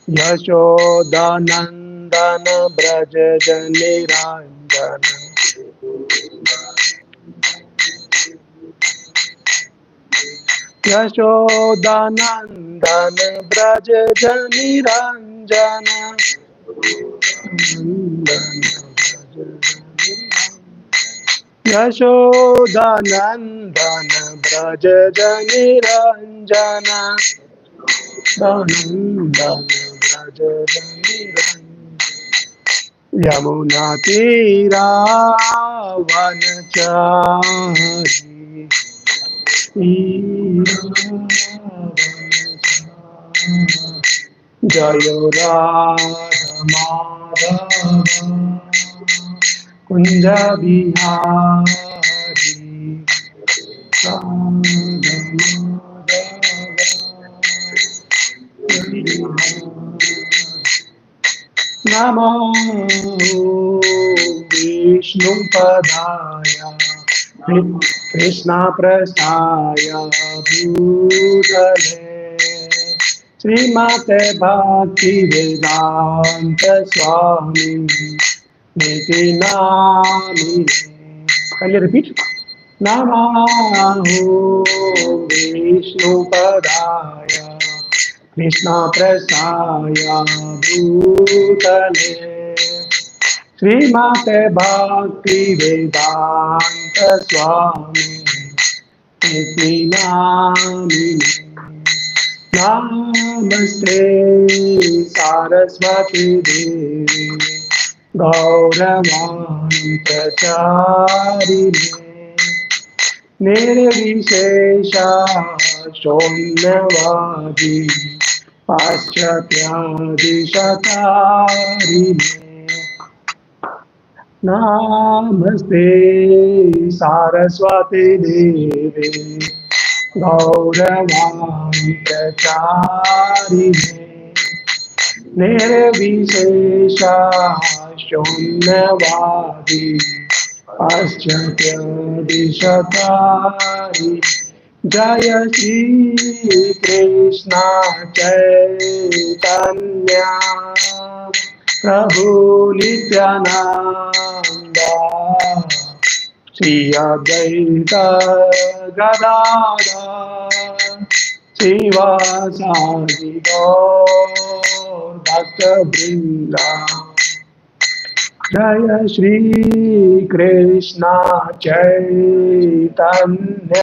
यशोदानन्दन व्रज जनिरञ्जन यशोदानन्दन व्रज जनिरञ्जन यशोदानन्दन व्रज जनिरञ्जन यमुना तीरावनचारी जय राधा माधव कुंज बिहारी नमो विष्णुपदाय कृष्ण प्रसाय भूतले श्रीमते भक्ति वेदांत स्वामी निति नामिने। Can you repeat? नमो विष्णुपदाय कृष्ण प्रसाय भूतले श्रीमते भक्ति वेदांत स्वामी निति नामिने। नमस्ते सरस्वती देवी गौरवाणी प्रचारिणे निर्विशेष शून्यवादी पाश्चात्यादिशतारिणे। नमस्ते सरस्वती देवी गौरवाणी प्रचारिणे निर्विशेष शून्यवादी पाश्चात्यादिशतारिणे। जय श्री कृष्ण चैतन्य प्रभु नित्यानंद श्री अद्वैत गदाधर श्रीवासादि गौर भक्तवृंद। जय श्री कृष्ण चैतन्य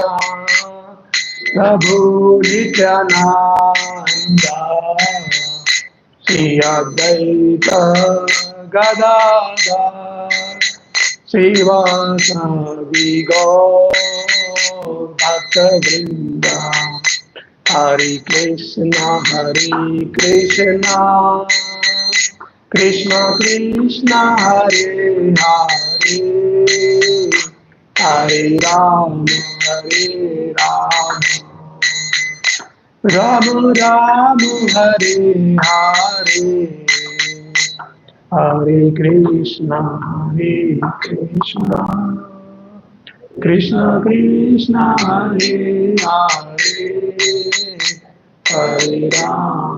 प्रभु नित्यानंद श्री अद्वैत गदाधर श्रीवासादि गौर भक्तवृंद। हरे Krishna Krishna Krishna Hare Hare Hare Ram Ram Ram Hare Hare Hare Krishna Krishna Krishna Hare Hare Hare Ram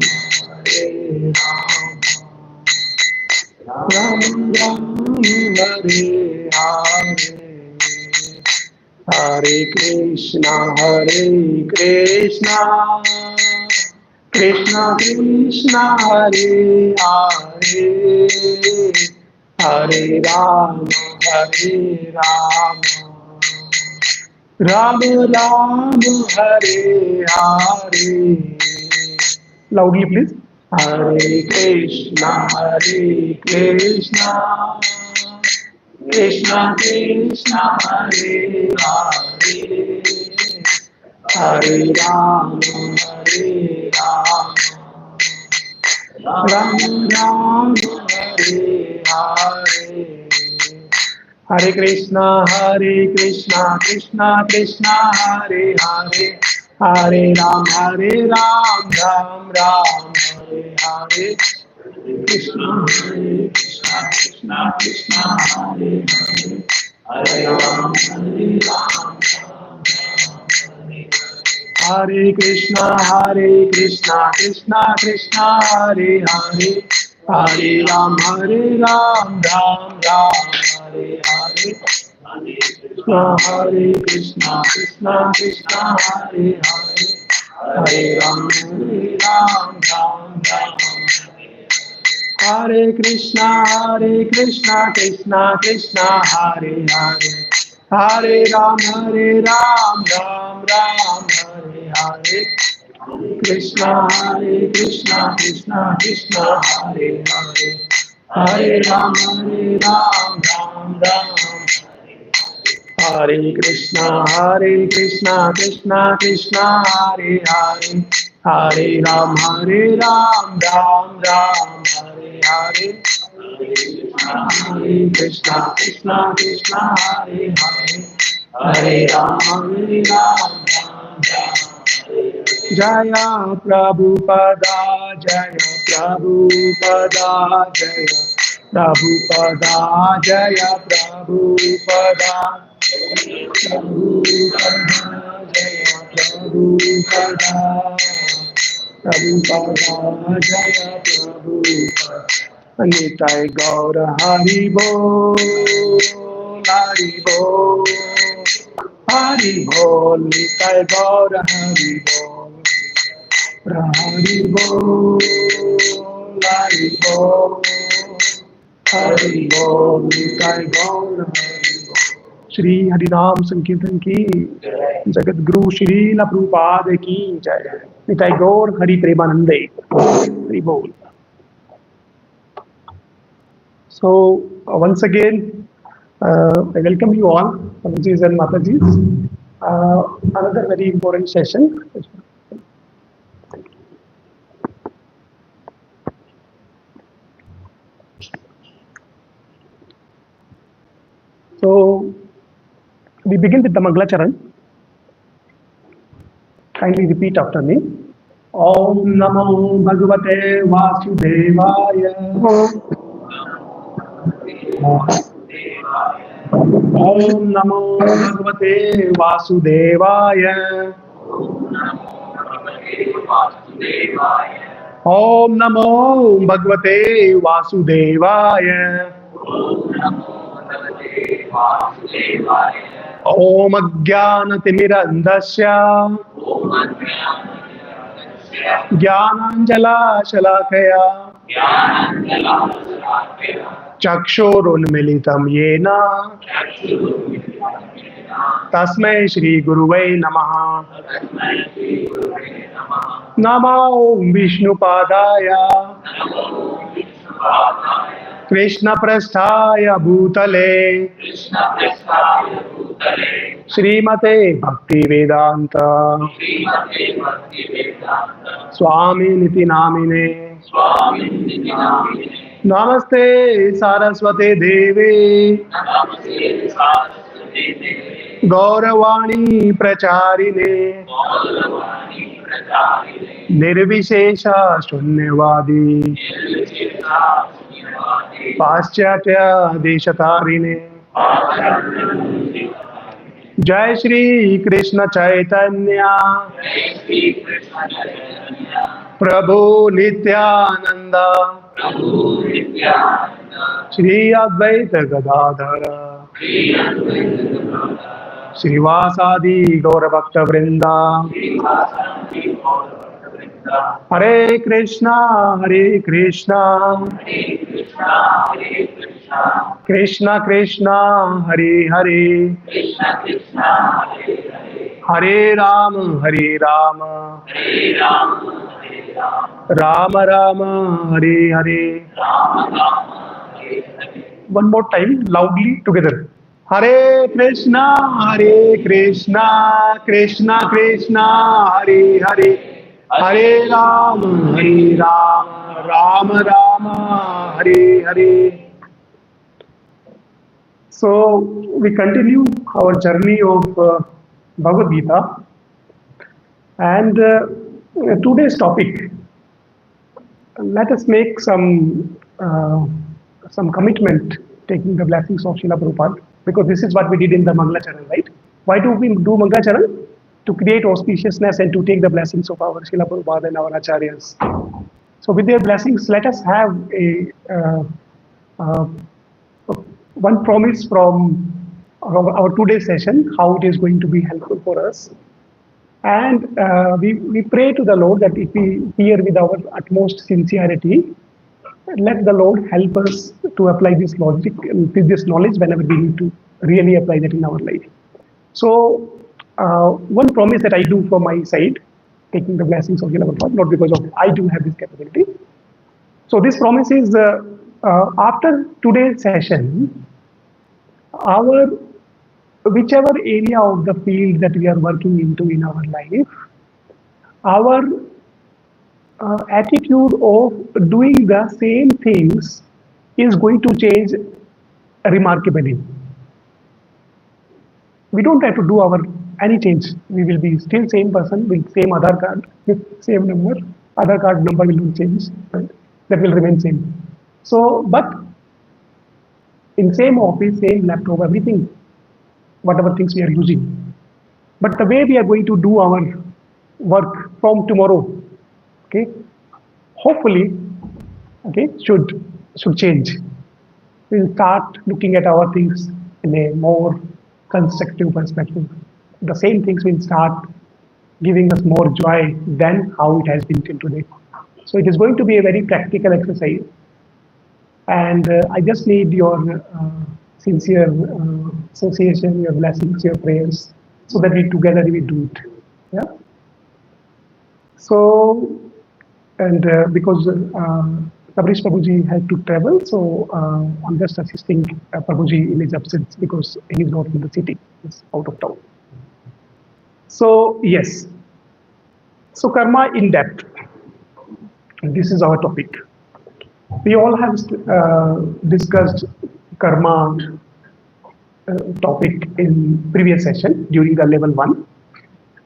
Ram Ram Hare Hare Hare Krishna Krishna Krishna Hare Hare Hare Ram Ram Ram Hare Hare. Loudly please. Hare Krishna Krishna Krishna Hare Hare Hare Ram Ram Ram Hare Hare. Hare Krishna Krishna Krishna Hare Hare Hare Ram Ram Ram Hare Hare. Krishna Krishna Krishna Hare Hare Hare Ram Hare Krishna, Krishna Krishna, Hare Hare, Hare Ram, Ram Ram, Hare Hare. Hare Krishna, Krishna Krishna, Hare Hare, Hare Ram, Ram Ram. Hare Krishna, Krishna Krishna, Hare Hare, Hare Ram, Ram Ram, Hare Hare. Krishna, Krishna Krishna, Hare Hare, Hare Ram, Ram Ram. Hare Krishna, Krishna Krishna, Hare Hare, Hare Ram, Ram Ram, Hare Hare. Hare Krishna, Krishna Krishna, Hare Hare, Hare Ram, Ram Ram. Jaya Prabhupada, Jaya Prabhupada, Jaya Prabhupada, Jaya Prabhupada, Prabhupada, Jaya Prabhupada, Prabhupada, Jaya Prabhupada. Nitai Gaura Hari Bol, Hari Bol, Hari Bol, Nitai Gaura Hari Bol, Hari Bol, Hari Bol, Hari Bol, Nitai Gaura Hari Bol. Shri हरिनाम संकीर्तन की जगत गुरु श्री प्रभुपाद की जय। निताई गौर हरि प्रेमानंदे, हरि बोल। So once again, I welcome you all, Prabhujis and Matajis. Another very important session. So we begin with the Mangala Charan. Kindly repeat after me. Om Namo Bhagavate Vasudevaya. Om Namo Bhagavate Vasudevaya. Om Namo Bhagavate Vasudevaya. Om Ajnanatirmirandasya Jnananjala Shalakaya Chakshurunmilitam Yena Tasmai Shri Guruvai Namaha. Namo Vishnu Padaya Krishna Prasthaya Bhutale Srimate Bhakti Vedanta Swami Niti Namine Namaste Saraswate Devi Gauravani Pracharine Nirvishesha Shunyavadi Paschatya Deshatarine. Jai Shri Krishna Chaitanya Prabhu Nityananda Shri Advaita Gadadhara Srivasadi Gaura Bhakta Vrinda. Hare Krishna, Krishna Krishna, Hare Hare, Hare Rama, Rama Rama, Hare Hare. One more time, loudly together. Hare Krishna, Krishna Krishna, Hare Hare, Hare Rama, Rama Rama, Hare Hare. So we continue our journey of Bhagavad Gita, and today's topic, let us make some commitment, taking the blessings of Srila Prabhupada, because this is what we did in the Mangala Charan, right? Why do we do Mangala Charan? to create auspiciousness and to take the blessings of our Srila Prabhupada and our Acharyas. So with their blessings, let us have uh, one promise from our today's session, how it is going to be helpful for us. And we pray to the Lord that if we hear with our utmost sincerity, let the Lord help us to apply this logic, this knowledge whenever we need to really apply that in our life. So one promise that I do from my side, taking the blessings of Srila Prabhupada, not because of I do have this capability. So this promise is after today's session, our whichever area of the field that we are working into in our life, our attitude of doing the same things is going to change remarkably. We don't have to do any change. We will be still same person with same Aadhaar card, with same number. Aadhaar card number will not change. Right? That will remain same. So, but in same office, same laptop, everything, whatever things we are using. But the way we are going to do our work from tomorrow, okay, hopefully, okay, should change. We'll start looking at our things in a more constructive perspective. The same things will start giving us more joy than how it has been till today. So it is going to be a very practical exercise. And I just need your sincere association, your blessings, your prayers, so that we together we do it. Yeah. So, and because Tabrish Prabhuji had to travel, so I'm just assisting Prabhuji in his absence because he is not in the city, he's out of town. So, yes. So, karma in depth. This is our topic. We all have discussed karma topic in previous session during the level 1.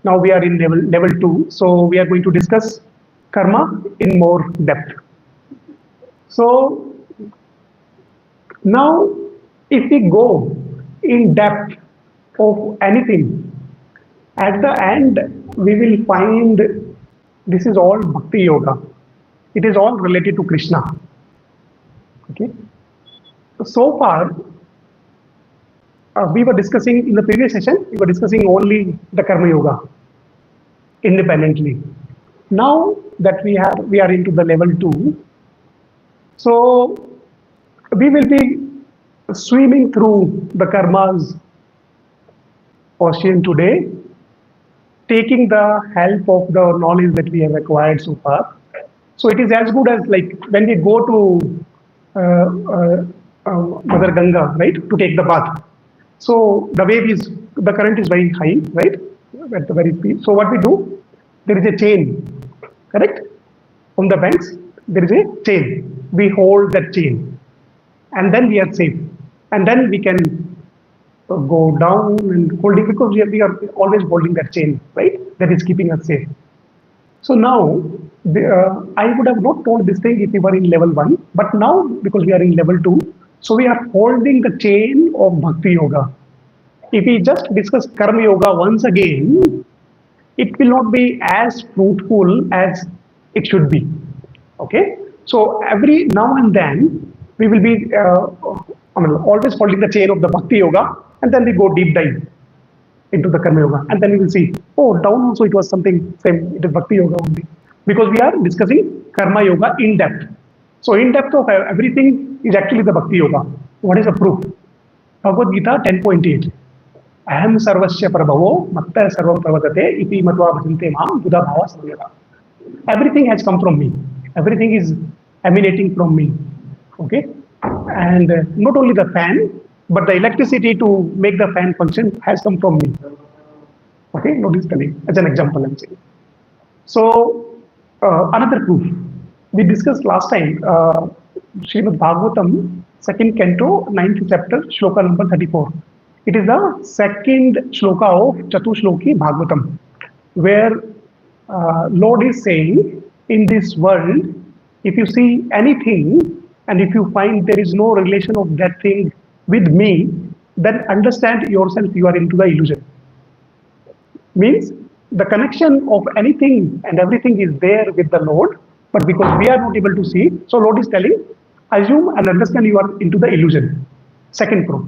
Now we are in level 2. So we are going to discuss karma in more depth. So now if we go in depth of anything, at the end we will find this is all bhakti yoga. It is all related to Krishna. Okay. So far, we were discussing in the previous session, we were discussing only the karma yoga independently. Now that we are into the level 2, so we will be swimming through the karmas ocean today, taking the help of the knowledge that we have acquired so far. So it is as good as like when we go to Mother Ganga, right, to take the bath. So the current is very high, right, at the very speed. So what we do, there is a chain, correct? From the banks, there is a chain. We hold that chain, and then we are safe. And then we can go down and holding, because we are always holding that chain, right? That is keeping us safe. So now, I would have not told this thing if we were in level 1, but now because we are in level 2, so we are holding the chain of Bhakti Yoga. If we just discuss Karma Yoga once again, it will not be as fruitful as it should be. Okay? So every now and then, we will be always holding the chain of the Bhakti Yoga, and then we go deep dive into the Karma Yoga, and then we will see, oh, down also it was something same, it is Bhakti Yoga only. Because we are discussing Karma Yoga in depth. So in depth of everything is actually the Bhakti Yoga. What is the proof? Bhagavad Gita 10.8. Aham sarvasya prabhavo matta sarvam pravadate iti matva bhajante mam buddha bhava samyata. Everything has come from me. Everything is emanating from me. Okay? And not only the fan, but the electricity to make the fan function has come from me. Okay? Notice the name. As an example, I'm saying. So, another proof. We discussed last time, Srimad Bhagavatam, 2nd canto, 9th chapter, shloka number 34. It is the second shloka of Chatushloki Bhagavatam, where Lord is saying, in this world, if you see anything, and if you find there is no relation of that thing with me, then understand yourself, you are into the illusion. Means, the connection of anything and everything is there with the Lord, but because we are not able to see, so Lord is telling, assume and understand you are into the illusion. Second proof.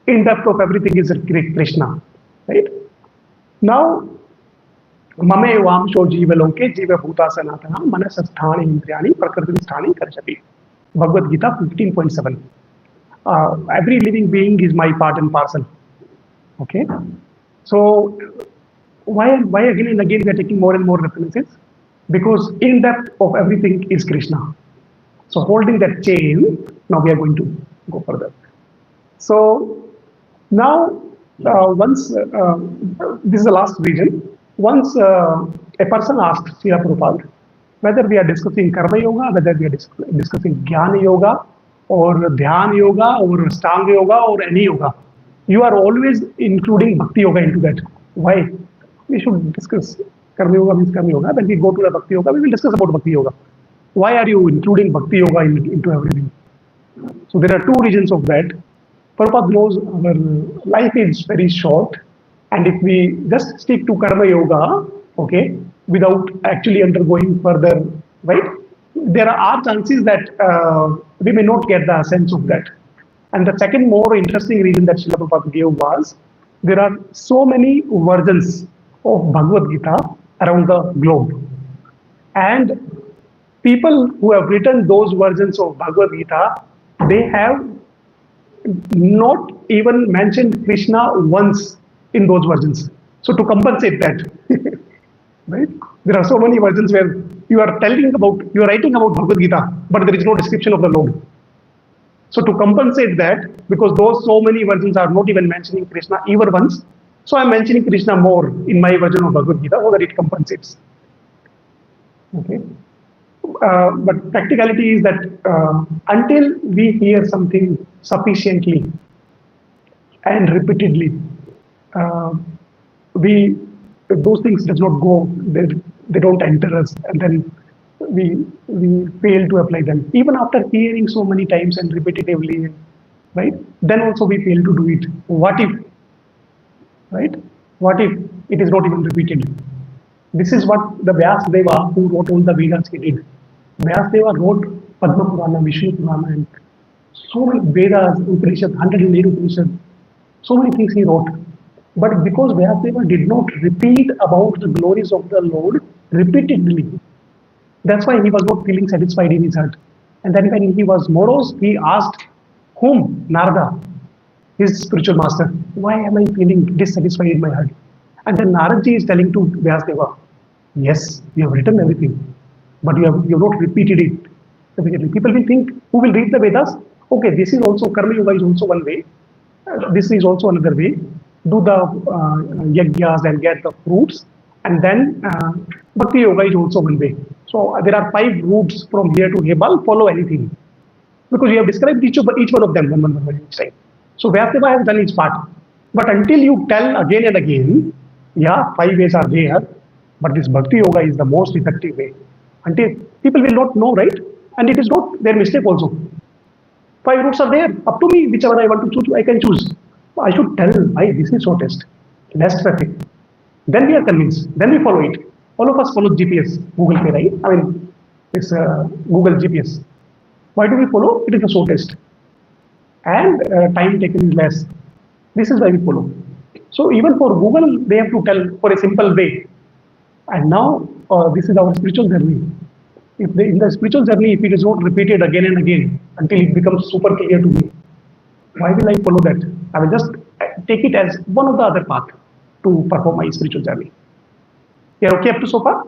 In depth of everything is Krishna. Right? Now, mame vamsho jivaloke jiva bhuta sanatana manasasthani indriyani prakriti karshati. Bhagavad Gita 15.7. Every living being is my part and parcel. Okay? So, why again and again we are taking more and more references? Because in depth of everything is Krishna. So holding that chain, now we are going to go further. So now once, this is the last region, once a person asked Srila Prabhupada whether we are discussing Karma Yoga, whether we are discussing Jnana Yoga, or Dhyana Yoga, or Stanga Yoga, or any yoga. You are always including Bhakti Yoga into that. Why? We should discuss Karma Yoga means Karma Yoga. When we go to the Bhakti Yoga, we will discuss about Bhakti Yoga. Why are you including Bhakti Yoga into everything? So there are two reasons of that. Prabhupada knows our life is very short, and if we just stick to Karma Yoga, okay, without actually undergoing further, right, there are chances that we may not get the sense of that. And the second more interesting reason that Srila Prabhupada gave was, there are so many versions of Bhagavad Gita around the globe. And people who have written those versions of Bhagavad Gita, they have not even mentioned Krishna once in those versions. So to compensate that, right? There are so many versions where you are writing about Bhagavad Gita, but there is no description of the Lord. So to compensate that, because those so many versions are not even mentioning Krishna even once, so I am mentioning Krishna more in my version of Bhagavad Gita so that it compensates. Okay. But practicality is that until we hear something sufficiently and repeatedly, those things does not go, they don't enter us, and then we fail to apply them. Even after hearing so many times and repetitively, right? Then also we fail to do it. What if, right? What if it is not even repeated? This is what the Vyasdeva, who wrote all the Vedas, he did. Vyasdeva wrote Padma Purana, Vishnu Purana, and so many Vedas, Upanishad, 108 Upanishad, so many things he wrote. But because Vyasdeva did not repeat about the glories of the Lord repeatedly, that's why he was not feeling satisfied in his heart. And then when he was morose, he asked whom? Narada, his spiritual master, why am I feeling dissatisfied in my heart? And then Naradji is telling to Vyasdeva, yes, you have written everything, but you have not repeated it repeatedly. People will think, who will read the Vedas? Okay, this is also, Karma Yoga is also one way. This is also another way. Do the yajnas and get the fruits. And then Bhakti Yoga is also one way. So there are 5 routes from here to Hebal, follow anything. Because you have described each one of them one each time. So Vyasdeva has done his part. But until you tell again and again, yeah, 5 ways are there, but this Bhakti Yoga is the most effective way. Until people will not know, right? And it is not their mistake also. 5 routes are there. Up to me, whichever I want to choose, I can choose. I should tell why this is shortest, less traffic. Then we are convinced. Then we follow it. All of us follow GPS, Google Pay, right? I mean, it's Google GPS. Why do we follow? It is the shortest. And time taken is less. This is why we follow. So even for Google, they have to tell for a simple way. And now this is our spiritual journey. In the spiritual journey, if it is not repeated again and again until it becomes super clear to me, why will I follow that? I will just take it as one of the other path to perform my spiritual journey. You are okay up to so far?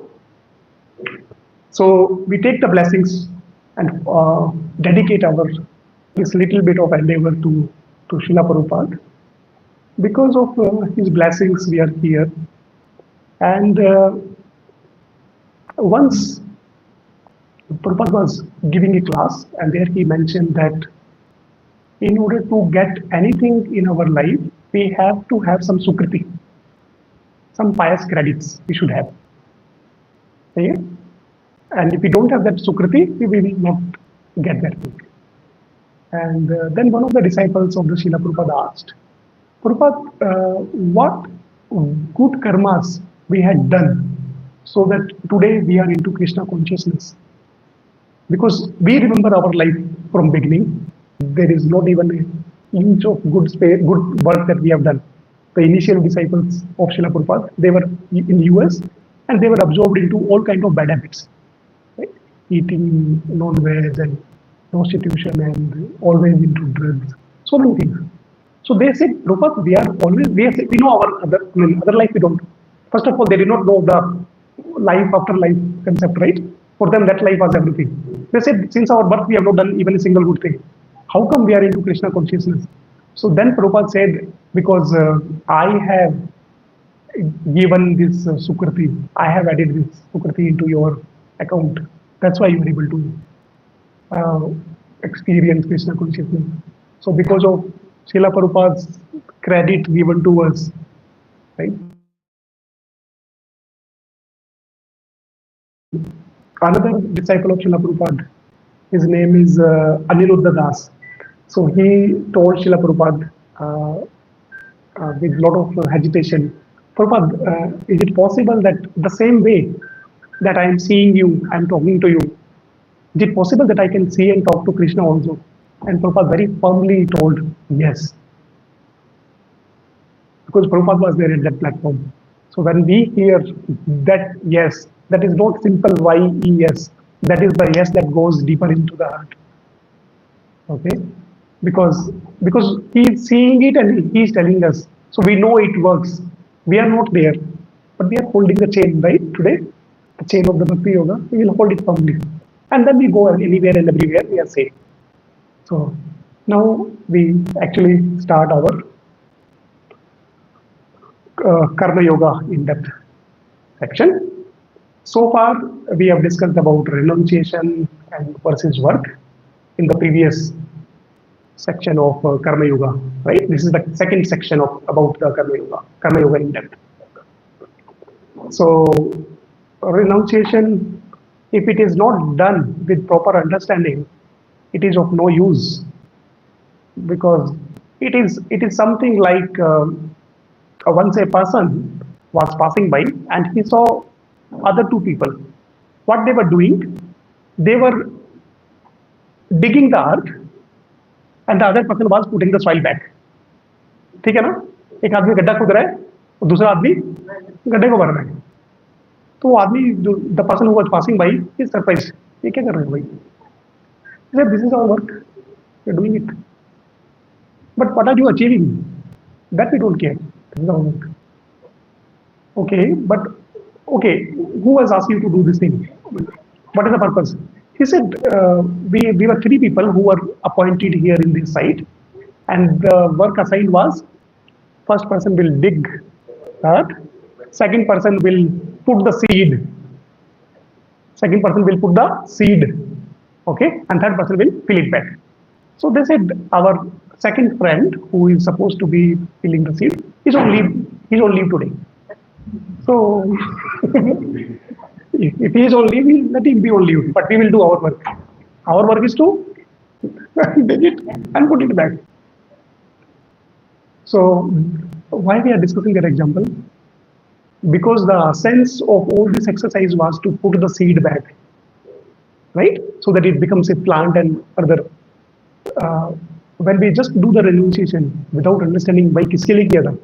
So we take the blessings and dedicate this little bit of endeavor to Srila Prabhupada. Because of his blessings, we are here. And once Prabhupada was giving a class, and there he mentioned that in order to get anything in our life, we have to have some sukriti, some pious credits we should have. Okay? And if we don't have that sukriti, we will not get that thing. And then one of the disciples of the Srila Prabhupada asked, Prabhupada, what good karmas we had done so that today we are into Krishna consciousness. Because we remember our life from beginning, there is not even an inch of good work that we have done. The initial disciples of Srila Prabhupada, they were in US and they were absorbed into all kinds of bad habits, right? Eating non-veg and prostitution and always into drugs, so many things. So they said, Prabhupada, we know our other life we don't. First of all, they did not know the life after life concept, right? For them, that life was everything. They said, since our birth, we have not done even a single good thing. How come we are into Krishna consciousness? So then Prabhupada said, because I have given this Sukriti, I have added this Sukriti into your account. That's why you are able to experience Krishna consciousness. So because of Srila Prabhupada's credit given to us, right? Another disciple of Srila Prabhupada, his name is Aniruddha Das. So he told Srila Prabhupada with a lot of agitation, Prabhupada, is it possible that the same way that I am seeing you, I am talking to you, is it possible that I can see and talk to Krishna also? And Prabhupada very firmly told, yes. Because Prabhupada was there at that platform. So when we hear that yes, that is not simple yes, that is the yes that goes deeper into the heart. Okay? Because he is seeing it and he is telling us. So we know it works. We are not there, but we are holding the chain, right? Today, the chain of the Bhakti Yoga, we will hold it firmly. And then we go anywhere and everywhere, we are safe. So now we actually start our Karma Yoga in depth section. So far, we have discussed about renunciation and versus work in the previous section of Karma Yoga, right? This is the second section of about the Karma Yoga in depth. So, renunciation, if it is not done with proper understanding, it is of no use, because it is something like once a person was passing by and he saw other two people. What they were doing, they were digging the earth and the other person was putting the soil back. ठीक है ना? एक आदमी गड्ढा खोद रहा है और दूसरा आदमी गड्ढे को भर रहा है. तो वो आदमी जो the person who was passing by is surprised. ये क्या कर रहे हो भाई? He said, this is our work. We are doing it. But what are you achieving? That we don't care. This is our work. Okay, but okay, who has asked you to do this thing? What is the purpose? He said, we were three people who were appointed here in this site, and the work assigned was, first person will dig earth, second person will put the seed, okay, and third person will fill it back. So they said, our second friend, who is supposed to be filling the seed, is on leave today. So if he is on leave, we'll let him be on leave, but we will do our work. Our work is to dig it and put it back. So why we are discussing that example? Because the sense of all this exercise was to put the seed back, right? So that it becomes a plant and further. When we just do the renunciation without understanding why kiske liye kiya tha,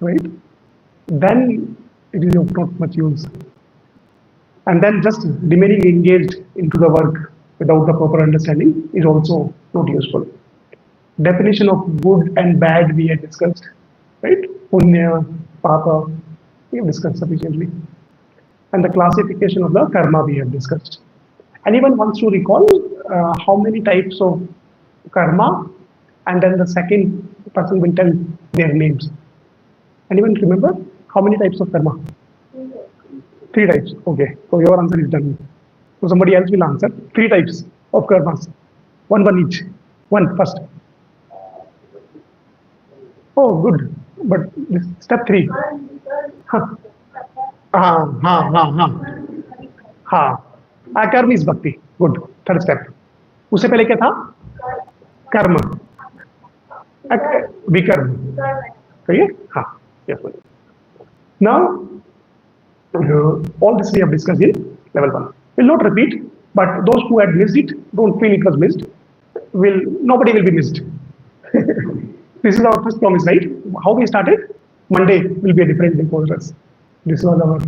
right? Then it is of not much use. And then just remaining engaged into the work without the proper understanding is also not useful. Definition of good and bad we have discussed, right? Punya, Papa, we have discussed sufficiently. And the classification of the karma we have discussed. Anyone wants to recall how many types of karma, and then the second person will tell their names. Anyone remember how many types of karma? 3 types. Okay, so your answer is done. So somebody else will answer 3 types of karmas. One each. One first. Oh, good. But this step 3. Karma is bhakti. Good. Third step. उससे पहले क्या था? कर्म. विकर्म. कहिए? हाँ. Yes. Now, all this we have discussed in level 1. Will not repeat, but those who had missed it, don't feel it was missed. Nobody will be missed. This is our first promise, right? How we started? Monday will be a different day for us. This was our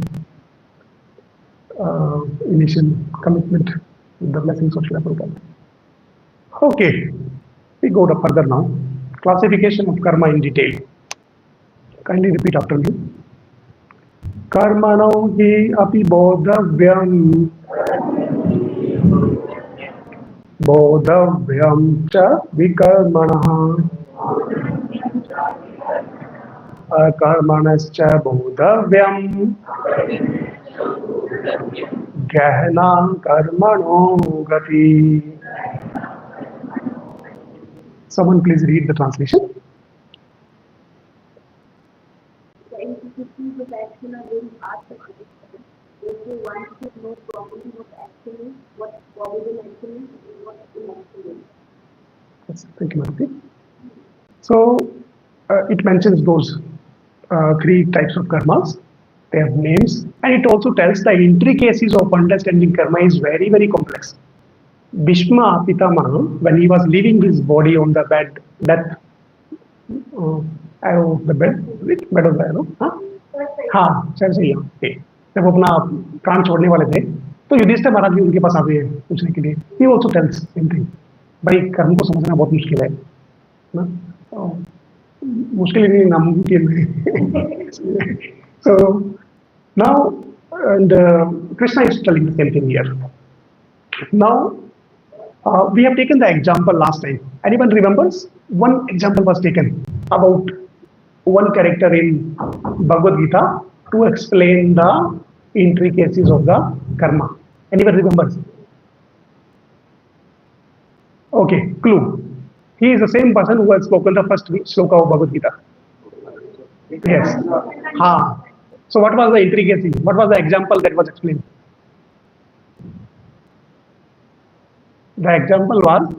initial commitment with the blessings of Srila Prabhupada. Okay, we go further now. Classification of karma in detail. Kindly repeat after me. Karmano hi api bodhavyam bodhavyam cha vikarmanah akarmanascha bodhavyam gahna karmano gati. Someone please read the translation. Action are very hard to understand. If you want to know properly what action is, what probable action is, and what inaction is. Yes, thank you, Madhuri. So it mentions those 3 types of karmas. They have names, and it also tells the intricacies of understanding karma is very, very complex. Bhishma Pitamaha, when he was leaving his body on the bed, arrow of the bed, which bed of the arrow? हाँ sir सही है। जब वो अपना प्राण छोड़ने वाले थे तो युधिष्ठिर महाराज भी उनके पास आते हैं पूछने के लिए। He also tells same thing. भाई कर्म को समझना बहुत मुश्किल है ना, मुश्किल नहीं नामुमकिन है। So now and Krishna is telling the same thing here. Now we have taken the example last time. Anyone remembers? One example was taken about one character in Bhagavad Gita to explain the intricacies of the karma. Anyone remembers? Okay, clue. He is the same person who has spoken the first sloka of Bhagavad Gita. Yes. So what was the intricacy? What was the example that was explained? The example was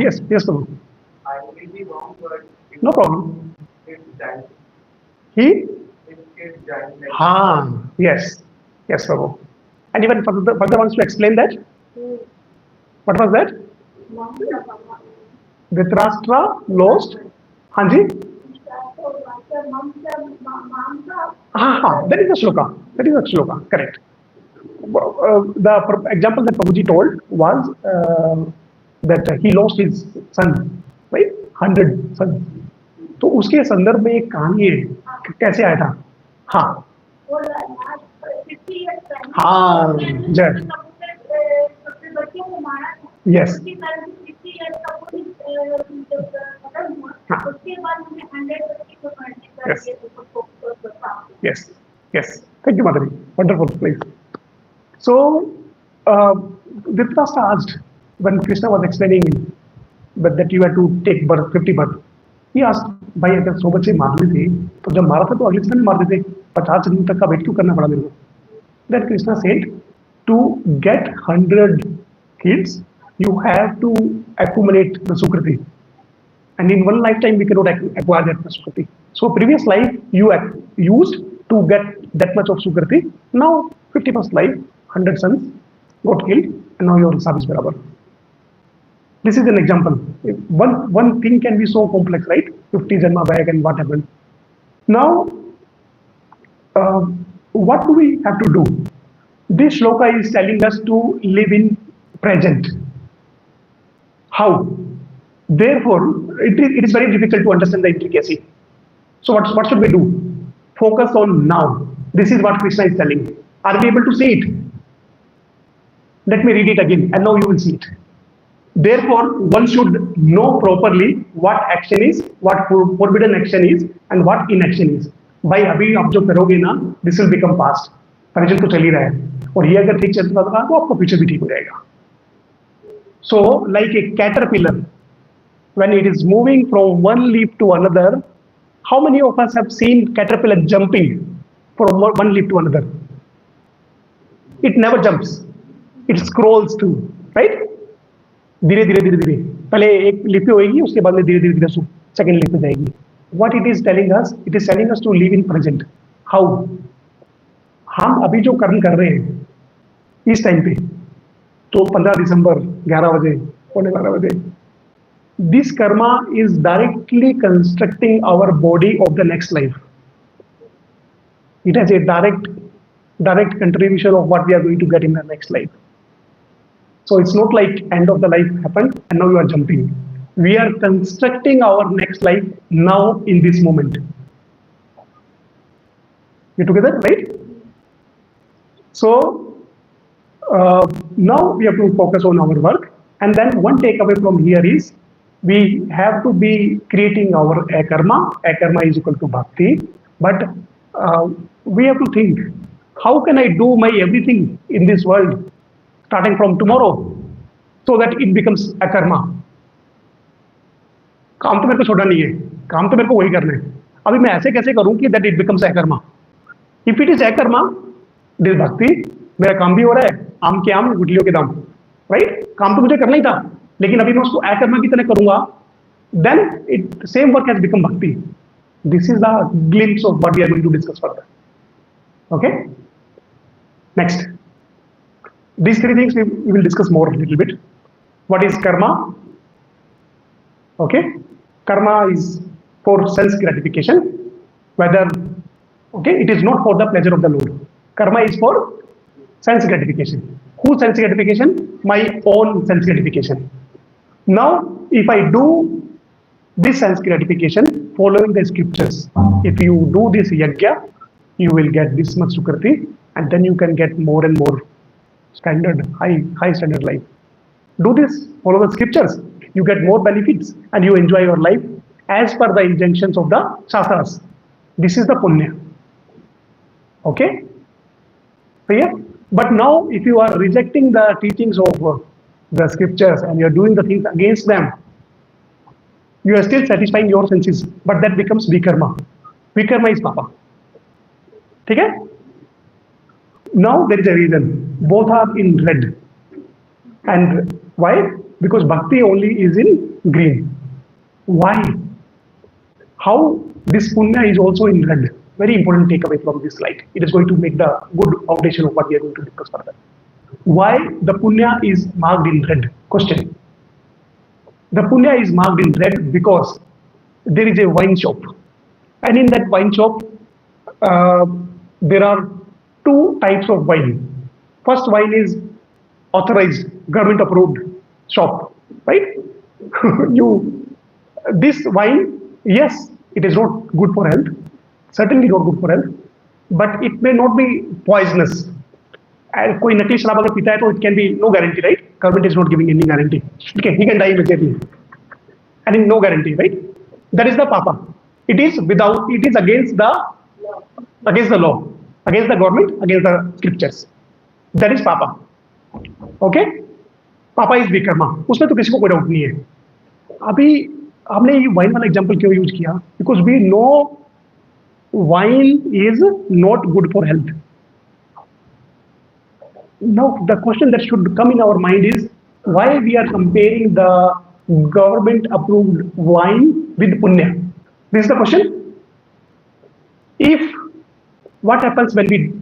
yes, Prabhu. I may be wrong, but No problem. it's giant. He? It's giant. Yes, Prabhu. And even further wants to explain that. What was that? Dhritarashtra lost. Hanji? That is the sloka. Correct. The example that Prabhuji told was that he lost his son, right? 100 sons. तो उसके संदर्भ में एक कहानी है, कैसे आया था? जय। Yes. Yes. Thank you, Madhuri. Wonderful, please. So, Dhritarashtra asked when Krishna was explaining that you had to take birth, 50 birth. He asked, भाई अगर 100 बच्चे मारने थे तो जब मारा था तो अगले दिन मार देते, 50 दिन तक का वेट क्यों करना पड़ा मेरे को? Then Krishna said, to get 100 kids, you have to accumulate the sukriti, and in one lifetime we cannot acquire that much sukriti. So previous life you used to get that much of sukriti. Now 51st life, 100 sons got killed, and now your service barabar. This is an example. One thing can be so complex, right? 50 janma back and what happened. Now, what do we have to do? This shloka is telling us to live in present. How? Therefore, it is very difficult to understand the intricacy. So what should we do? Focus on now. This is what Krishna is telling. Are we able to see it? Let me read it again, and now you will see it. Therefore, one should know properly what action is, what forbidden action is, and what inaction is. भाई अभी आप जो करोगे ना, this will become past. Present तो चल ही रहा है, और ये अगर ठीक चलता रहा तो आपका फ्यूचर भी ठीक हो जाएगा. So, like a caterpillar, when it is moving from one leaf to another, how many of us have seen caterpillar jumping from one leaf to another? It never jumps. It scrolls too, right? धीरे धीरे पहले एक lip पे होगी, उसके बाद में धीरे धीरे सेकंड लिप पे जाएगी. what it is telling us? It is telling us to live in present. How? हम अभी जो कर्म कर रहे हैं इस टाइम पे, तो 15 दिसंबर 11 बजे, पौने 12 बजे, this karma is directly constructing our body of the next life. It has a direct contribution of what we are going to get in the next life. So it's not like end of the life happened and now you are jumping. We are constructing our next life now in this moment. You together, right? So now we have to focus on our work, and then one takeaway from here is we have to be creating our karma. Karma is equal to bhakti, but we have to think, how can I do my everything in this world starting from tomorrow so that it becomes a karma. काम तो मेरे को छोड़ना नहीं है, काम तो मेरे को वही करना है. अभी मैं ऐसे कैसे करूं कि that it becomes a karma. If it is a karma, this bhakti, मेरा काम भी हो रहा है, आम के आम गुठलियों के दाम, राइट? काम तो मुझे करना ही था, लेकिन अभी मैं उसको अकर्मा की तरह करूंगा, then it same work has become bhakti. This is the glimpse of what we are going to discuss further. Okay? Next. These three things we will discuss more a little bit. What is karma? Okay? Karma is for sense gratification. Whether, okay, it is not for the pleasure of the Lord. Karma is for sense gratification. Whose sense gratification? My own sense gratification. Now, if I do this sense gratification following the scriptures, if you do this yajna, you will get this much sukriti, and then you can get more and more standard, high standard life. Do this, follow the scriptures, you get more benefits, and you enjoy your life as per the injunctions of the shastras. This is the punya. Okay? Clear? But now, if you are rejecting the teachings of the scriptures and you are doing the things against them, you are still satisfying your senses, but that becomes vikarma. Vikarma is papa. Okay? Now there is a reason. Both are in red. And why? Because bhakti only is in green. Why? How this punya is also in red. Very important takeaway from this slide. It is going to make the good foundation of what we are going to discuss further. Why the punya is marked in red? Question. The punya is marked in red because there is a wine shop. And in that wine shop, there are two types of wine. First wine is authorized, government approved shop, right? This wine, yes, it is not good for health, certainly not good for health, but it may not be poisonous. And कोई नकली शराब अगर पीता है तो it can be no guarantee, right? Government is not giving any guarantee. Okay, he can die immediately. And in no guarantee, right? That is the papa. It is against the law, against the government, against the scriptures. That is papa. Okay? Papa is vikarma. उसमें तो किसी को कोई doubt नहीं है. अभी हमने ये वाइन वाला एग्जांपल क्यों यूज किया? Because we know wine is not good for health. Now the question that should come in our mind is why we are comparing the government approved wine with punya. This is the question. If what happens when we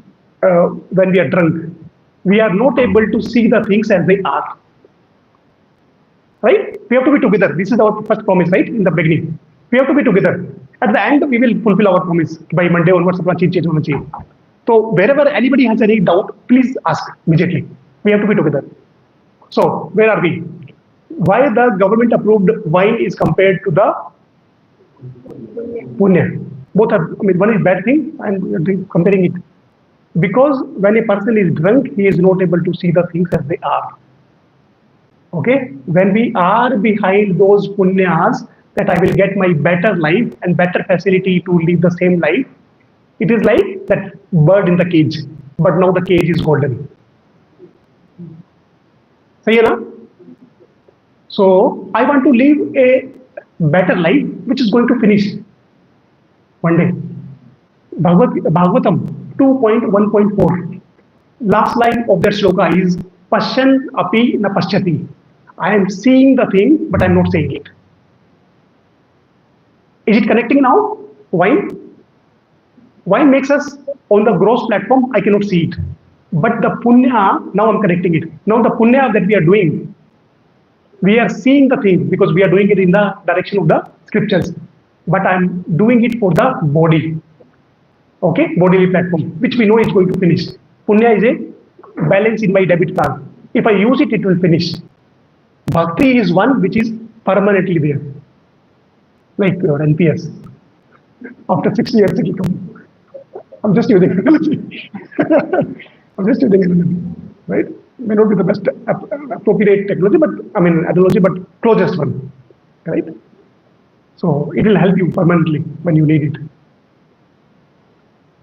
are drunk, we are not able to see the things as they are. Right? We have to be together. This is our first promise, right? In the beginning. We have to be together. At the end, we will fulfill our promise. By Monday onwards, अपना चीज change होना चाहिए. So wherever anybody has any doubt, please ask immediately. We have to be together. So where are we? Why the government approved wine is compared to the punya? Both are, I mean, one is bad thing and we are comparing it. Because when a person is drunk, he is not able to see the things as they are. Okay? When we are behind those punyas, that I will get my better life and better facility to live the same life, it is like that bird in the cage, but now the cage is golden. Say na? So I want to live a better life, which is going to finish one day. Bhagavatam 2.1.4. Last line of that shloka is Pashyan api na pashyati. I am seeing the thing, but I am not saying it. Is it connecting now? Wine? Wine makes us on the gross platform, I cannot see it. But the punya, now I'm connecting it. Now the punya that we are doing, we are seeing the thing because we are doing it in the direction of the scriptures. But I'm doing it for the body. Okay, bodily platform, which we know is going to finish. Punya is a balance in my debit card. If I use it, it will finish. Bhakti is one which is permanently there. Like your NPS. After 6 years, it will come. I'm just using analogy. I'm just using analogy, right? May not be the best appropriate technology, but I mean analogy, but closest one, right? So it will help you permanently when you need it.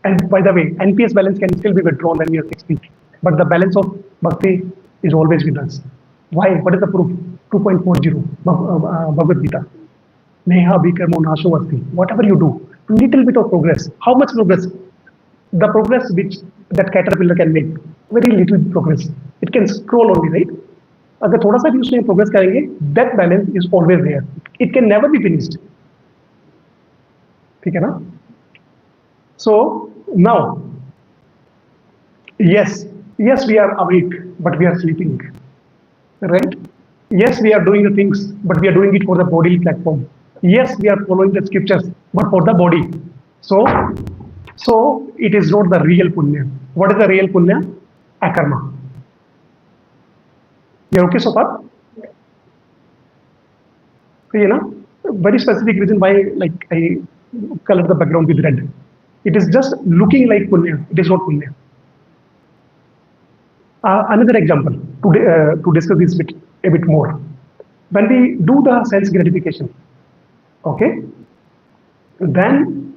And by the way, NPS balance can still be withdrawn when we are 60, but the balance of Bhakti is always with us. Why? What is the proof? 2.40 Bhagavad Gita. Neha Bikarmo Nasho Asti. Whatever you do, little bit of progress. How much progress? The progress which that caterpillar can make. Very little progress. It can scroll only, right? अगर थोड़ा सा भी उसमें progress करेंगे, that balance is always there. It can never be finished. ठीक है ना? So now, yes, we are awake, but we are sleeping, right? Yes, we are doing the things, but we are doing it for the bodily platform. Yes, we are following the scriptures, but for the body. So it is not the real punya. What is the real punya? Akarma. You are okay so far? So, you know, very specific reason why, like, I colored the background with red. It is just looking like punya. It is not punya. Another example to discuss this a bit more. When we do the sense gratification, okay, then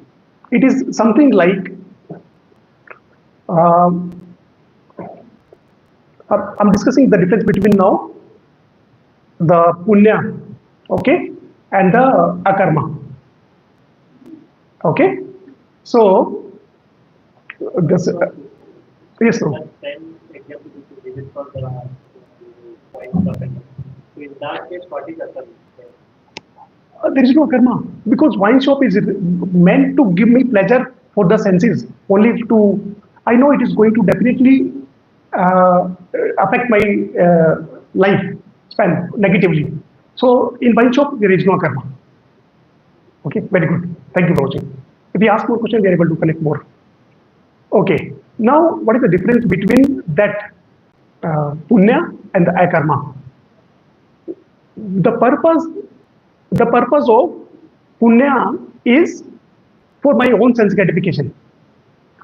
it is something like I'm discussing the difference between now the punya, okay, and the akarma. Okay, so this yes, sir. In that case, what is akarma? There is no karma because wine shop is meant to give me pleasure for the senses. Only to, I know it is going to definitely affect my life span negatively. So in wine shop there is no karma. Okay, very good. Thank you for watching. If you ask more questions, we are able to connect more. Okay, now what is the difference between that punya and the akarma? The purpose of punya is for my own sense gratification,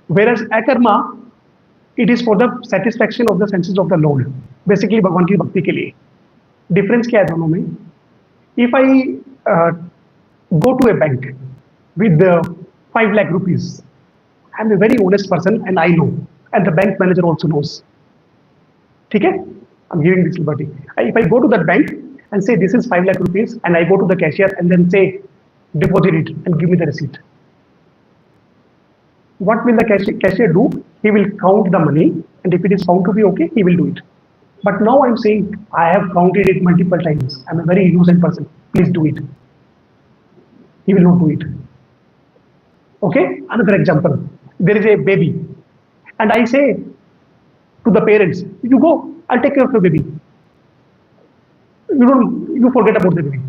whereas akarma, it is for the satisfaction of the senses of the Lord. Basically, भगवान की भक्ति के लिए. Difference क्या है दोनों में? If I go to a bank with 5 lakh rupees, I'm a very honest person and I know, and the bank manager also knows. ठीक है? I'm giving this liberty. If I go to that bank and say this is 5 lakh rupees, and I go to the cashier and then say deposit it and give me the receipt. What will the cashier do? He will count the money, and if it is found to be okay, he will do it. But now I'm saying I have counted it multiple times. I'm a very innocent person. Please do it. He will not do it. Okay? Another example. There is a baby, and I say to the parents, you go, I'll take care of the baby. You forget about the baby.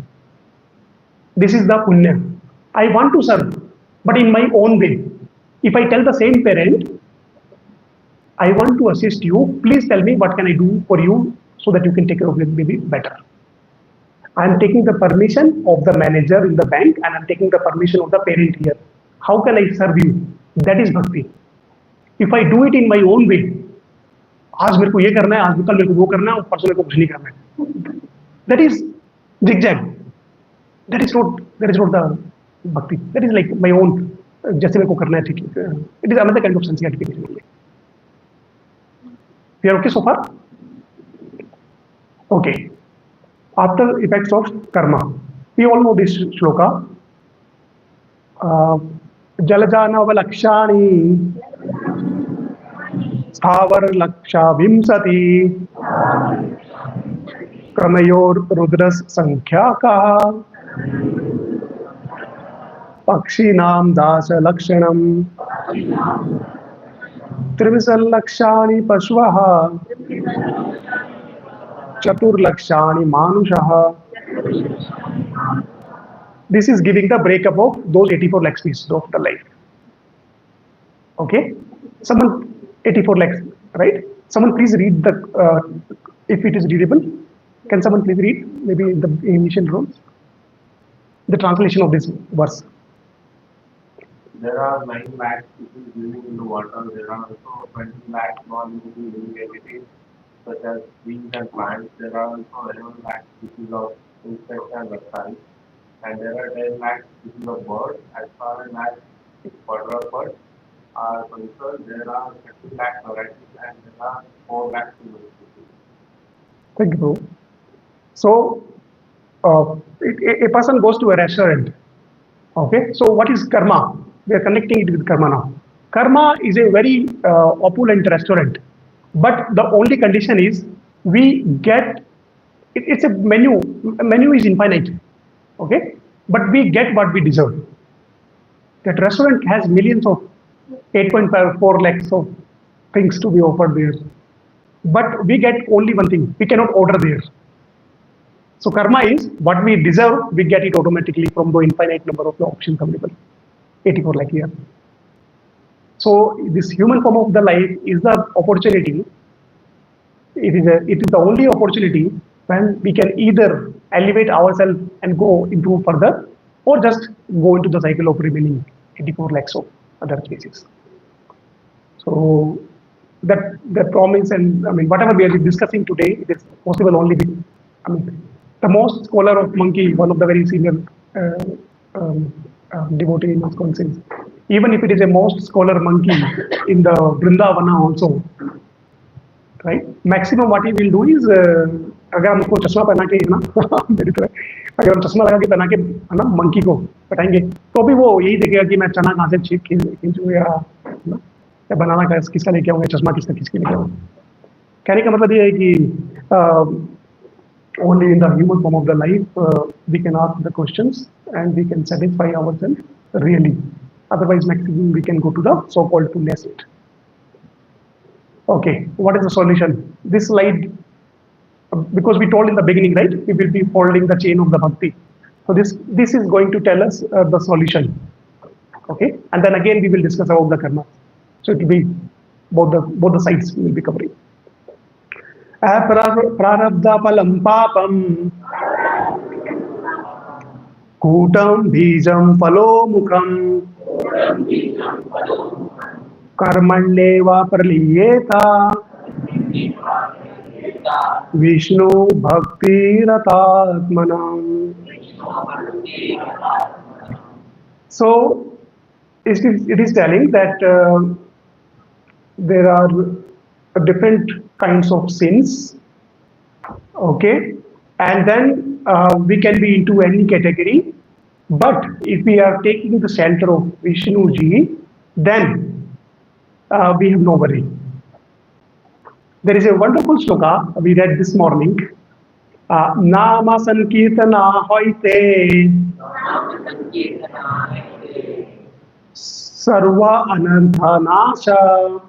This is the punya. I want to serve, but in my own way. If I tell the same parent, I want to assist you, please tell me what can I do for you so that you can take care of the baby better. I am taking the permission of the manager in the bank and I am taking the permission of the parent here. How can I serve you? That is bhakti. If I do it in my own way, आज मेरे को ये करना है, आज कल मेरे को वो करना है, और परसों मेरे को कुछ नहीं करना है. That is zigzag. That is not the bhakti. That is like my own. जैसे मेरे को करना है ठीक है. It is another kind of sense gratification. We are okay so far? Okay. After effects of karma, we all know this shloka. Jalajanavalakshani स्थावर लक्षा विंशति क्रमयोर रुद्रस संख्या का Pakshinam dasa lakshanam Trivisallakshani Pashvaha Chaturlakshani Manushaha. This is giving the breakup of those 84 lakhs pieces of the life. Okay? Someone, 84 lakhs, right? Someone please read the, if it is readable, can someone please read maybe the initial rules? The translation of this verse. There are 9 lakhs people living in the water. There are also 20 lakhs non-living living entities such as trees and plants. There are also 11 lakhs species of insects and reptiles. And there are 10 lakhs species of birds. As far as quadrupeds are concerned, there are 30 lakh varieties and there are 4 lakh human species. Thank you, bro. So, a person goes to a restaurant. Okay, so what is karma? We are connecting it with karma now. Karma is a very opulent restaurant, but the only condition is we get it's a menu. Menu is infinite. Okay, but we get what we deserve. That restaurant has millions of 8.4 lakhs of things to be offered there, but we get only one thing. We cannot order there. So karma is what we deserve, we get it automatically from the infinite number of the options available. 84 lakh here. So this human form of the life is the opportunity. It is the only opportunity when we can either elevate ourselves and go improve further, or just go into the cycle of remaining 84 lakhs of other species. So that promise, and I mean whatever we are discussing today, it is possible only with, I mean, the most scholar of monkey, one of the very senior devotee in ISKCON says, even if it is a most scholar monkey in the Vrindavana also, right? Maximum what he will do is, अगर हम उसको चश्मा पहना के ना मेरी तरह अगर हम चश्मा लगा के पहना के ना मंकी को बैठाएंगे तो भी वो यही देखेगा कि मैं चना कहाँ से खींचूँ या बनाना किसका लेके आऊँगा, चश्मा किसके लेके आऊँगा. कहने का मतलब ये है कि only in the human form of the life we can ask the questions and we can satisfy ourselves really. Otherwise, maximum we can go to the so-called punya state. Okay, what is the solution? This slide, because we told in the beginning, right? We will be following the chain of the bhakti. So this is going to tell us the solution. Okay, and then again we will discuss about the karma. So it will be both the sides we will be covering. Prarabdha palam papam kutam bijam phalo mukham karmanyeva praliyeta Vishnu bhakti ratatmanam. So it is telling that there are different kinds of sins, okay, and then we can be into any category, but if we are taking the shelter of Vishnu ji, then we have no worry. There is a wonderful sloka we read this morning. Nama sankirtana hoite sarva anartha nasha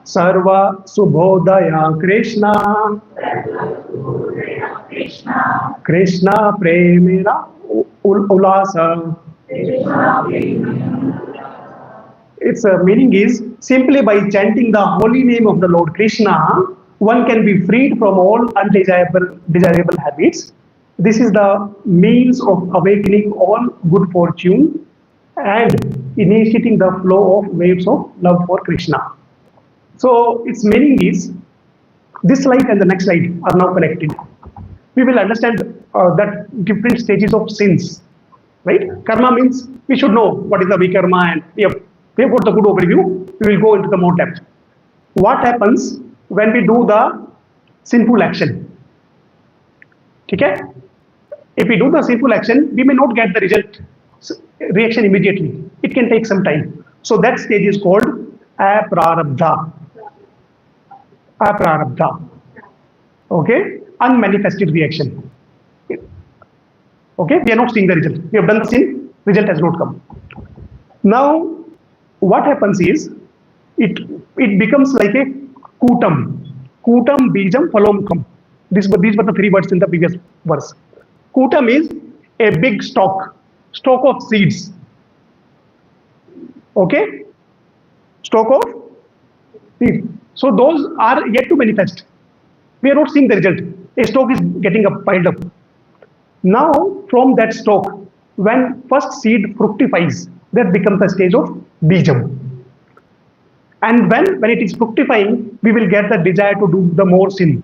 Sarva Subhodaya Krishna Krishna Premira Ulasa. Its meaning is simply by chanting the holy name of the Lord Krishna, one can be freed from all undesirable habits. This is the means of awakening all good fortune and initiating the flow of waves of love for Krishna. So its meaning is, this slide and the next slide are now connected. We will understand that different stages of sins, right? Karma means we should know what is the vikarma, and we have got the good overview. We will go into the more depth. What happens when we do the sinful action? Okay? If we do the sinful action, we may not get the reaction immediately. It can take some time. So that stage is called aprarabdha. Aprarabdha. Okay? Unmanifested reaction. Okay, we are not seeing the result. We have done the sin, result has not come. Now, what happens is, it becomes like a kutam. Kutam, bijam, phalomukam. These were the three words in the previous verse. Kutam is a big stalk of seeds. Okay? Stalk of seeds. So those are yet to manifest. We are not seeing the result. A stalk is getting up, piled up. Now, from that stalk, when first seed fructifies, that becomes the stage of bijam. And when it is fructifying, we will get the desire to do the more sin.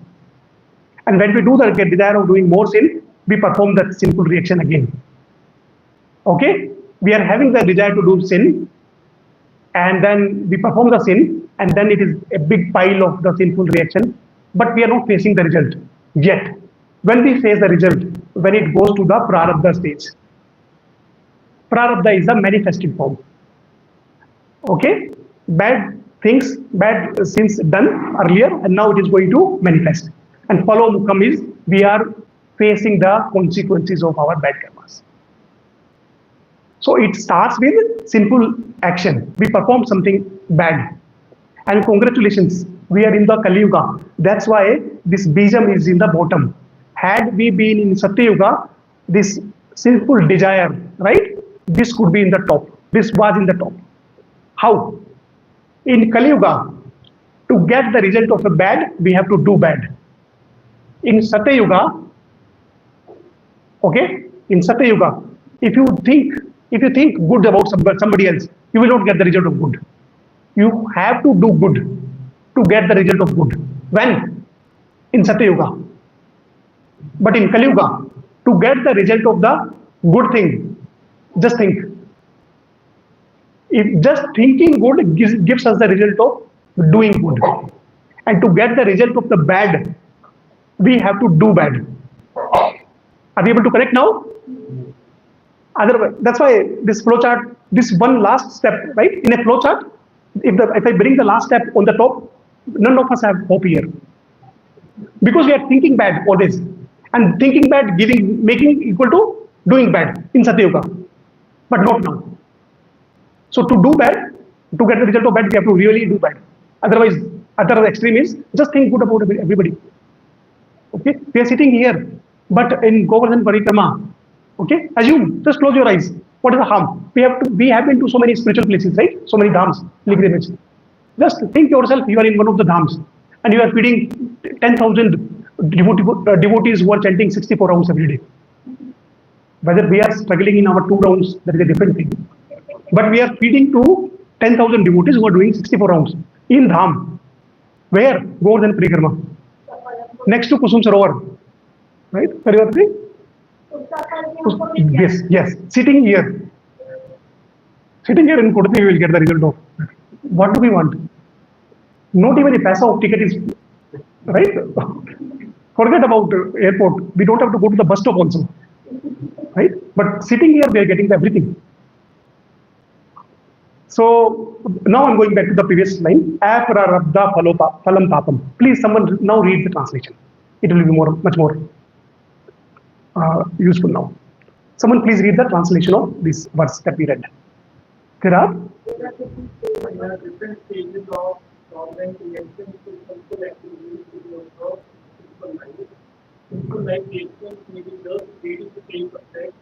And when we do the desire of doing more sin, we perform that sinful reaction again. Okay? We are having the desire to do sin, and then we perform the sin, and then it is a big pile of the sinful reaction, but we are not facing the result yet. When we face the result, when it goes to the prarabdha stage, prarabdha is a manifested form. Okay? Bad things, bad sins done earlier, and now it is going to manifest. And follow mukam is, we are facing the consequences of our bad karmas. So it starts with sinful action. We perform something bad. And congratulations, we are in the Kali Yuga. That's why this bijam is in the bottom. Had we been in Satya Yuga, this sinful desire, right? This could be in the top. This was in the top. How? In Kali Yuga, to get the result of a bad, we have to do bad. In Satya Yuga, okay, in Satya Yuga, if you think good about somebody else, you will not get the result of good. You have to do good to get the result of good. When? In Satya Yuga. But in Kali Yuga, to get the result of the good thing, just think. If just thinking good gives us the result of doing good. And to get the result of the bad, we have to do bad. Are we able to connect now? Otherwise, that's why this flowchart, this one last step, right? In a flowchart, if I bring the last step on the top, none of us have hope here. Because we are thinking bad always. And thinking bad, making equal to doing bad in Satya Yuga. But not now. So to do bad, to get the result of bad, we have to really do bad. Otherwise, other extreme is just think good about everybody. Okay, we are sitting here, but in Govardhan Parikrama, okay, assume, just close your eyes. What is the harm? We have been to so many spiritual places, right? So many dhams, pilgrimage. Just think yourself, you are in one of the dhams, and you are feeding 10,000 devotees who are chanting 64 rounds every day. Whether we are struggling in our 2 rounds, that is a different thing. But we are feeding to 10,000 devotees who are doing 64 rounds in dham. Where? Govardhan Parikrama. Next to Kusum Sarovar. Right? Yes. Sitting here in Kodati, we will get the result of. What do we want? Not even a paisa of ticket is, right? Forget about airport. We don't have to go to the bus stop also. Right? But sitting here, we are getting everything. So now I'm going back to the previous line. Aprarabdha phalam papam. Please, someone now read the translation. It will be much more useful now. Someone please read the translation of this verse that we read. There are different stages of government elections to simple activities to be observed simple life. Simple life elections may be just 80%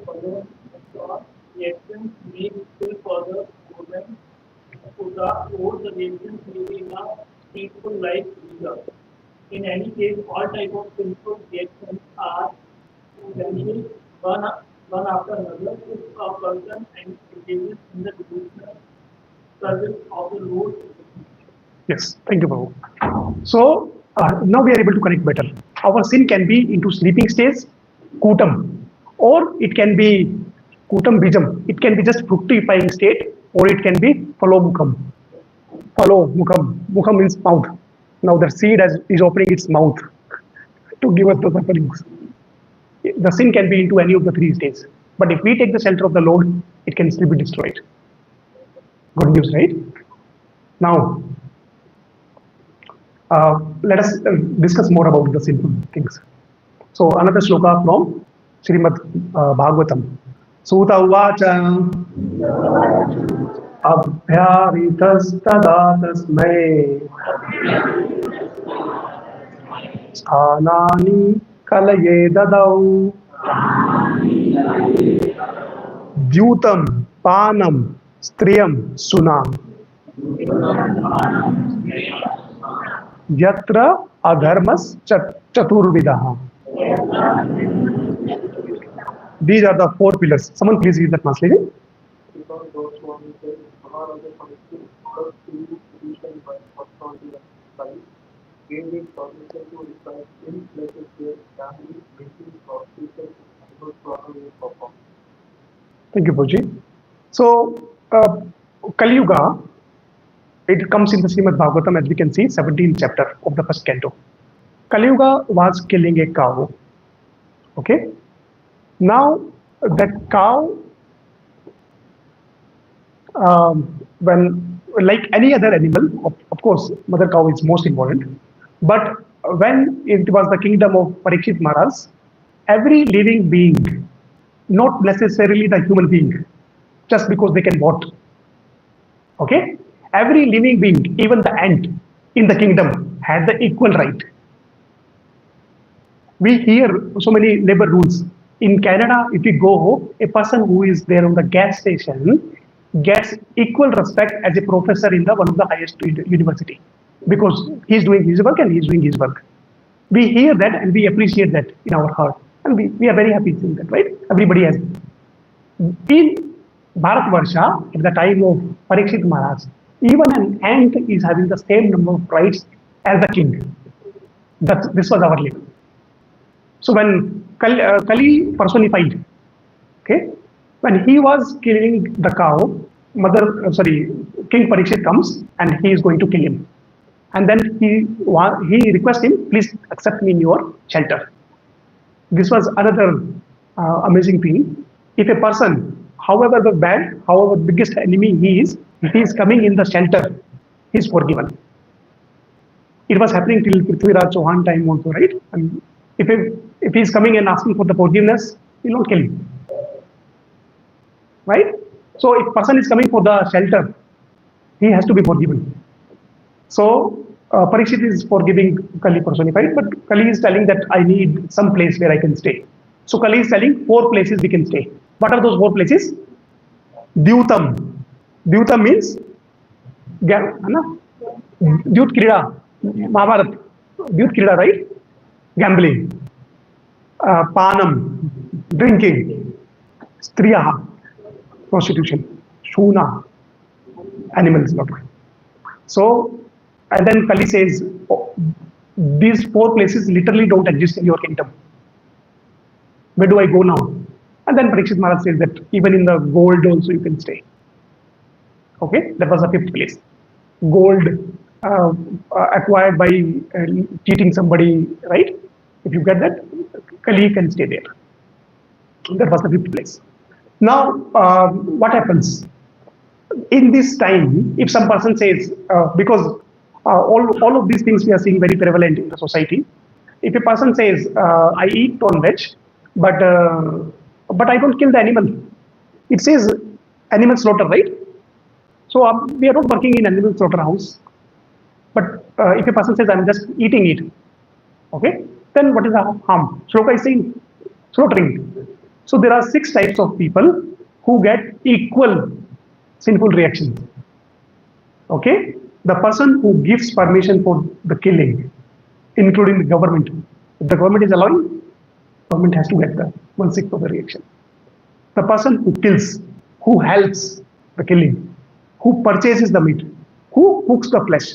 further the actions may be still further government or the elections may be in a peaceful life result. In any case, all types of simple reactions are eventually one after another if a person engages in the devotional service of the Lord. yes, thank you, Prabhu. So now we are able to connect better. Our sin can be into sleeping stage, kutam, or it can be kutam bijam. It can be just fructifying state, or it can be follow mukam. Follow mukam. Mukam means mouth. Now the seed is opening its mouth to give us the sufferings. The sin can be into any of the 3 states. But if we take the shelter of the Lord, it can still be destroyed. Good news, right? Now, let us discuss more about the sinful things. So another shloka from Srimad Bhagavatam. Suta uvacha abhyaritastada tasmai sthanani kalaye dadau dyutam panam striyam sunam yatra adharmas chaturvidaha. These are the four pillars. Someone please read the translation. Because those who are the Maharajah Parikshit ordered to position by authority of Kali, gave him permission to reside in places where family, making, prostitution, and good problem is performed. Thank you, Puji. So, Kali Yuga, it comes in the Srimad Bhagavatam, as we can see, 17th chapter of the first canto. Kali Yuga was killing a cow. Okay. Now, that cow, when, like any other animal, of course, mother cow is most important. But when it was the kingdom of Parikshit Maharaj, every living being, not necessarily the human being, just because they can vote. Okay? Every living being, even the ant in the kingdom, had the equal right. We hear so many labor rules. In Canada, if you go, a person who is there on the gas station gets equal respect as a professor in the one of the highest university, because he's doing his work and he's doing his work. We hear that and we appreciate that in our heart, and we are very happy seeing that, right? Everybody has. In Bharatvarsha, at the time of Parikshit Maharaj, even an ant is having the same number of rights as the king. This was our level. So when Kali personified, okay, when he was killing the cow, King Parikshit comes and he is going to kill him. And then he requests him, please accept me in your shelter. This was another amazing thing. If a person, however bad, however biggest enemy he is coming in the shelter, he is forgiven. It was happening till Prithviraj Chauhan time also, right? And if he is coming and asking for the forgiveness, he will not kill him. Right? So if person is coming for the shelter, he has to be forgiven. So Parikshit is forgiving Kali personified, but Kali is telling that I need some place where I can stay. So Kali is telling 4 places we can stay. What are those 4 places? Dyutam. Dyutam means Dyut Krida, Mahabharat. Dyut Krida, right? Gambling. Panam, drinking. Striyaha, prostitution. Shuna, animal slaughter. So, and then Kali says, oh, these 4 places literally don't exist in your kingdom. Where do I go now? And then Parikshit Maharaj says that even in the gold also you can stay. Okay, that was the 5th place. Gold acquired by cheating somebody, right? If you get that, Kali can stay there. That was the 5th place. Now, what happens? In this time, if some person says, because all of these things we are seeing very prevalent in the society, if a person says, I eat non-veg, but I don't kill the animal. It says animal slaughter, right? So we are not working in animal slaughterhouse. But if a person says, I'm just eating it, okay, then what is the harm? Shloka is saying slaughtering. So there are 6 types of people who get equal sinful reactions. Okay, the person who gives permission for the killing, including the government. If the government is allowing, government has to get the 1/6 of the reaction. The person who kills, who helps the killing, who purchases the meat, who cooks the flesh,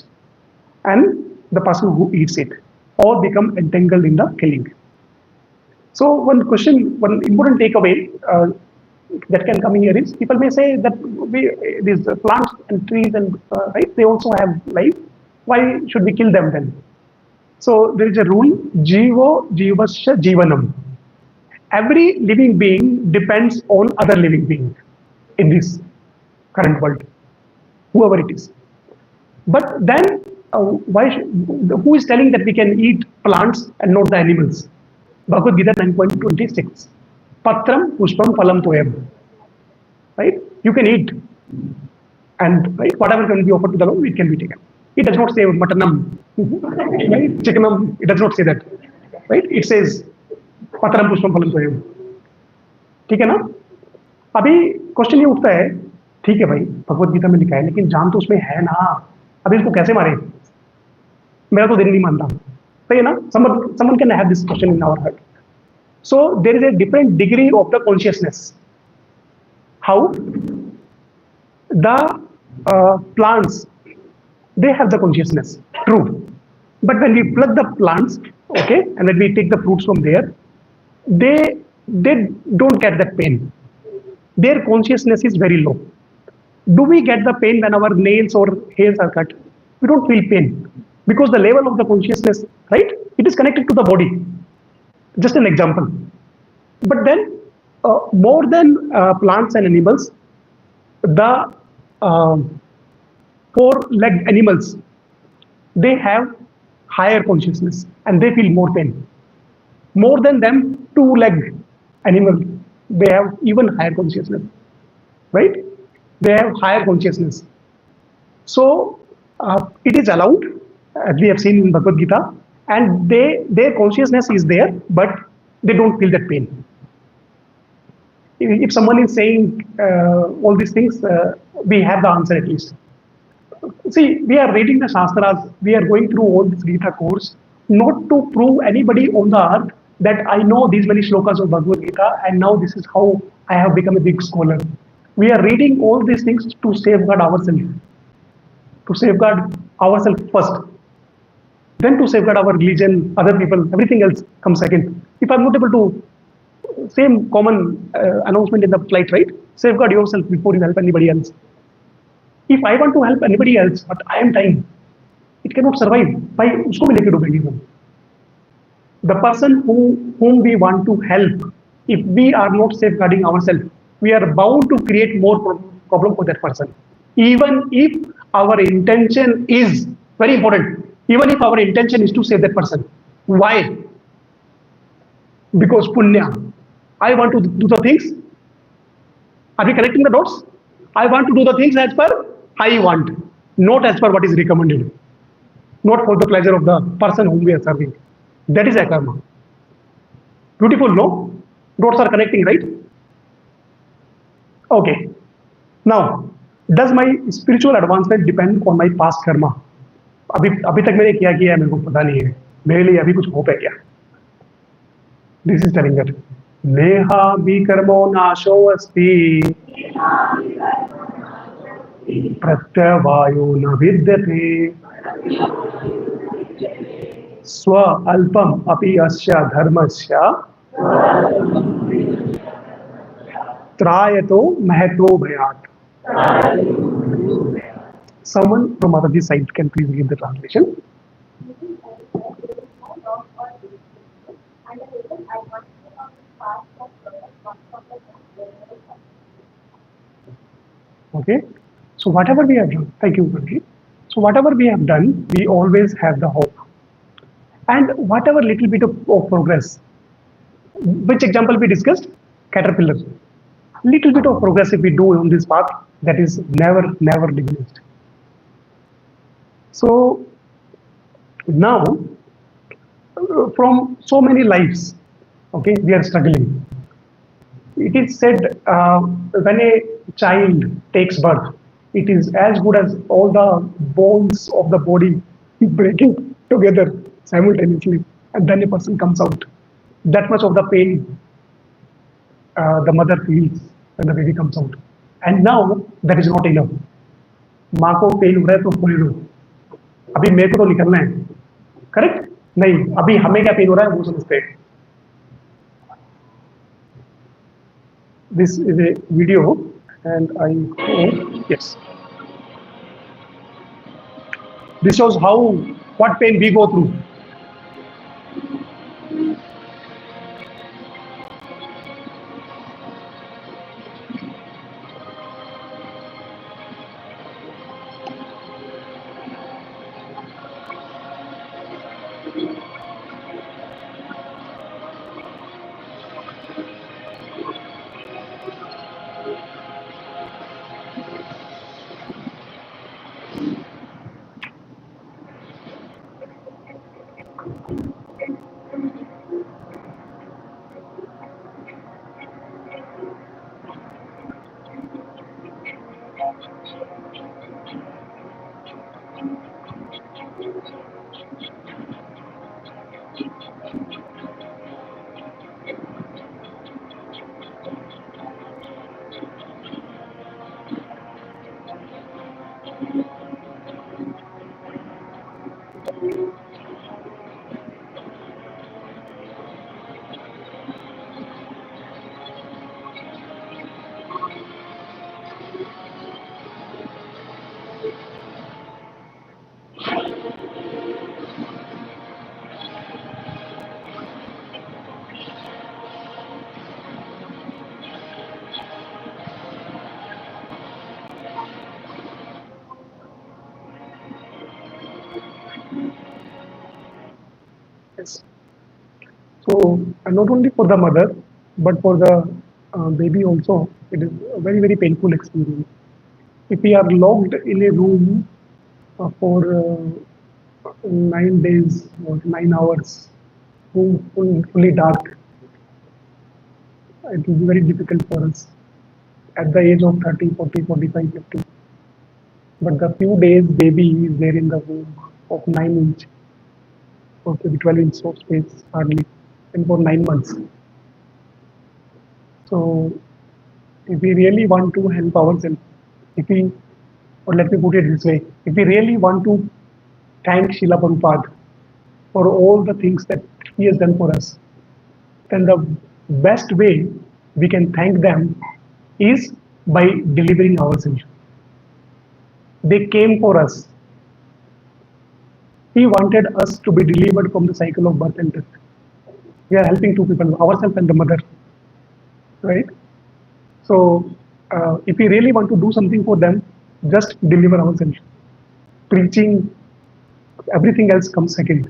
and the person who eats it, all become entangled in the killing. So one important takeaway that can come here is, people may say that these plants and trees and right, they also have life. Why should we kill them then? So there is a rule: Jivo Jivasya Jivanam. Every living being depends on other living being in this current world, whoever it is. But then, who is telling that we can eat plants and not the animals? Bhagavad Gita 9.26. Patram pushpam phalam toyam. Right? You can eat. And right, whatever can be offered to the Lord, it can be taken. It does not say matanam, right? Chickenam, it does not say that. Right? It says patram pushpam phalam toyam. ठीक है ना? अभी question ये उठता है, ठीक है भाई, भगवत गीता में लिखा है, लेकिन जान तो उसमें है ना, अभी इसको कैसे मारे? मेरा तो दिल नहीं मानता, सही है ना? Someone can have this question in our heart. So there is a different degree of the consciousness. How? The plants, they have the consciousness, true. But when we pluck the plants, okay, and when we take the fruits from there, they don't get that pain. Their consciousness is very low. Do we get the pain when our nails or hairs are cut? We don't feel pain because the level of the consciousness, right? It is connected to the body. Just an example. But then, more than plants and animals, the four-legged animals, they have higher consciousness and they feel more pain. More than them, two-legged animals, they have even higher consciousness, right? They have higher consciousness. So it is allowed, as we have seen in Bhagavad Gita, and their consciousness is there, but they don't feel that pain. If someone is saying all these things, we have the answer at least. See, we are reading the Shastras, we are going through all this Gita course, not to prove anybody on the earth that I know these many shlokas of Bhagavad Gita and now this is how I have become a big scholar. We are reading all these things to safeguard ourselves. To safeguard ourselves first. Then to safeguard our religion, other people, everything else comes second. If I'm not able to, same common announcement in the flight, right? Safeguard yourself before you help anybody else. If I want to help anybody else, but I am dying, it cannot survive. Why? Usko bhi leke dubegi wo. The person whom we want to help, if we are not safeguarding ourselves, we are bound to create more problem for that person. Even if our intention is very important, even if our intention is to save that person. Why? Because punya. I want to do the things. Are we connecting the dots? I want to do the things as per I want, not as per what is recommended, not for the pleasure of the person whom we are serving. That is a karma. Beautiful, no? Dots are connecting, right? Okay. Now, does my spiritual advancement depend on my past karma? अभी तक मैंने क्या किया है मेरे को पता नहीं है. मेरे लिए अभी कुछ होप है क्या? This is telling that. Neha विकर्मो नाशो अस्ति प्रत्यवायो न विद्यते स्व अल्पम अपि अस्य धर्मस्य त्रायतो महतो भयात्. Someone from Mataji's side can please give the translation. Okay, so whatever we have done, thank you, Gandhi. So whatever we have done, we always have the hope. And whatever little bit of progress, which example we discussed? Caterpillar. Little bit of progress if we do on this path, that is never diminished. So now, from so many lives, okay, we are struggling. It is said when a child takes birth, it is as good as all the bones of the body breaking together simultaneously, and then a person comes out. That much of the pain the mother feels when the baby comes out. And now that is not enough. माँ को pen हो रहा है तो बोल लो, अभी मेरे को तो निकलना है, करेक्ट? नहीं, अभी हमें क्या पेन हो रहा है वो समझते हैं. This is a video, and I hope, yes. This shows what pain we go through. Yes. So not only for the mother, but for the baby also, it is a very, very painful experience. If we are locked in a room for 9 days or 9 hours, room fully dark, it will be very difficult for us at the age of 30, 40, 45, 50. But the few days baby is there in the womb of 9 inch, okay, 12 inch of space hardly, and for 9 months. So if we really want to help ourselves, if we, or let me put it this way, if we really want to thank Srila Prabhupada for all the things that he has done for us, then the best way we can thank them is by delivering ourselves. They came for us. He wanted us to be delivered from the cycle of birth and death. We are helping two people, ourselves and the mother, right? So, if we really want to do something for them, just deliver ourselves. Preaching, everything else comes second.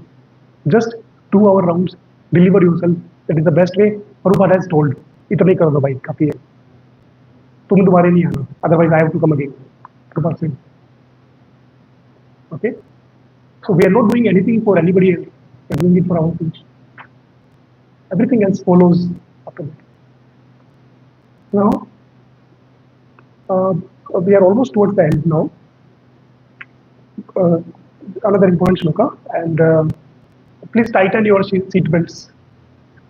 Just do our rounds, deliver yourself. That is the best way. Prabhupada has told. इतना ही कर दो भाई, काफी है. तुम दोबारा नहीं आना. Otherwise, I have to come again. Prabhupada said. Okay. So we are not doing anything for anybody else. We are doing it for ourselves. Everything else follows after that. Now, we are almost towards the end now. Another important shloka, and please tighten your seat belts.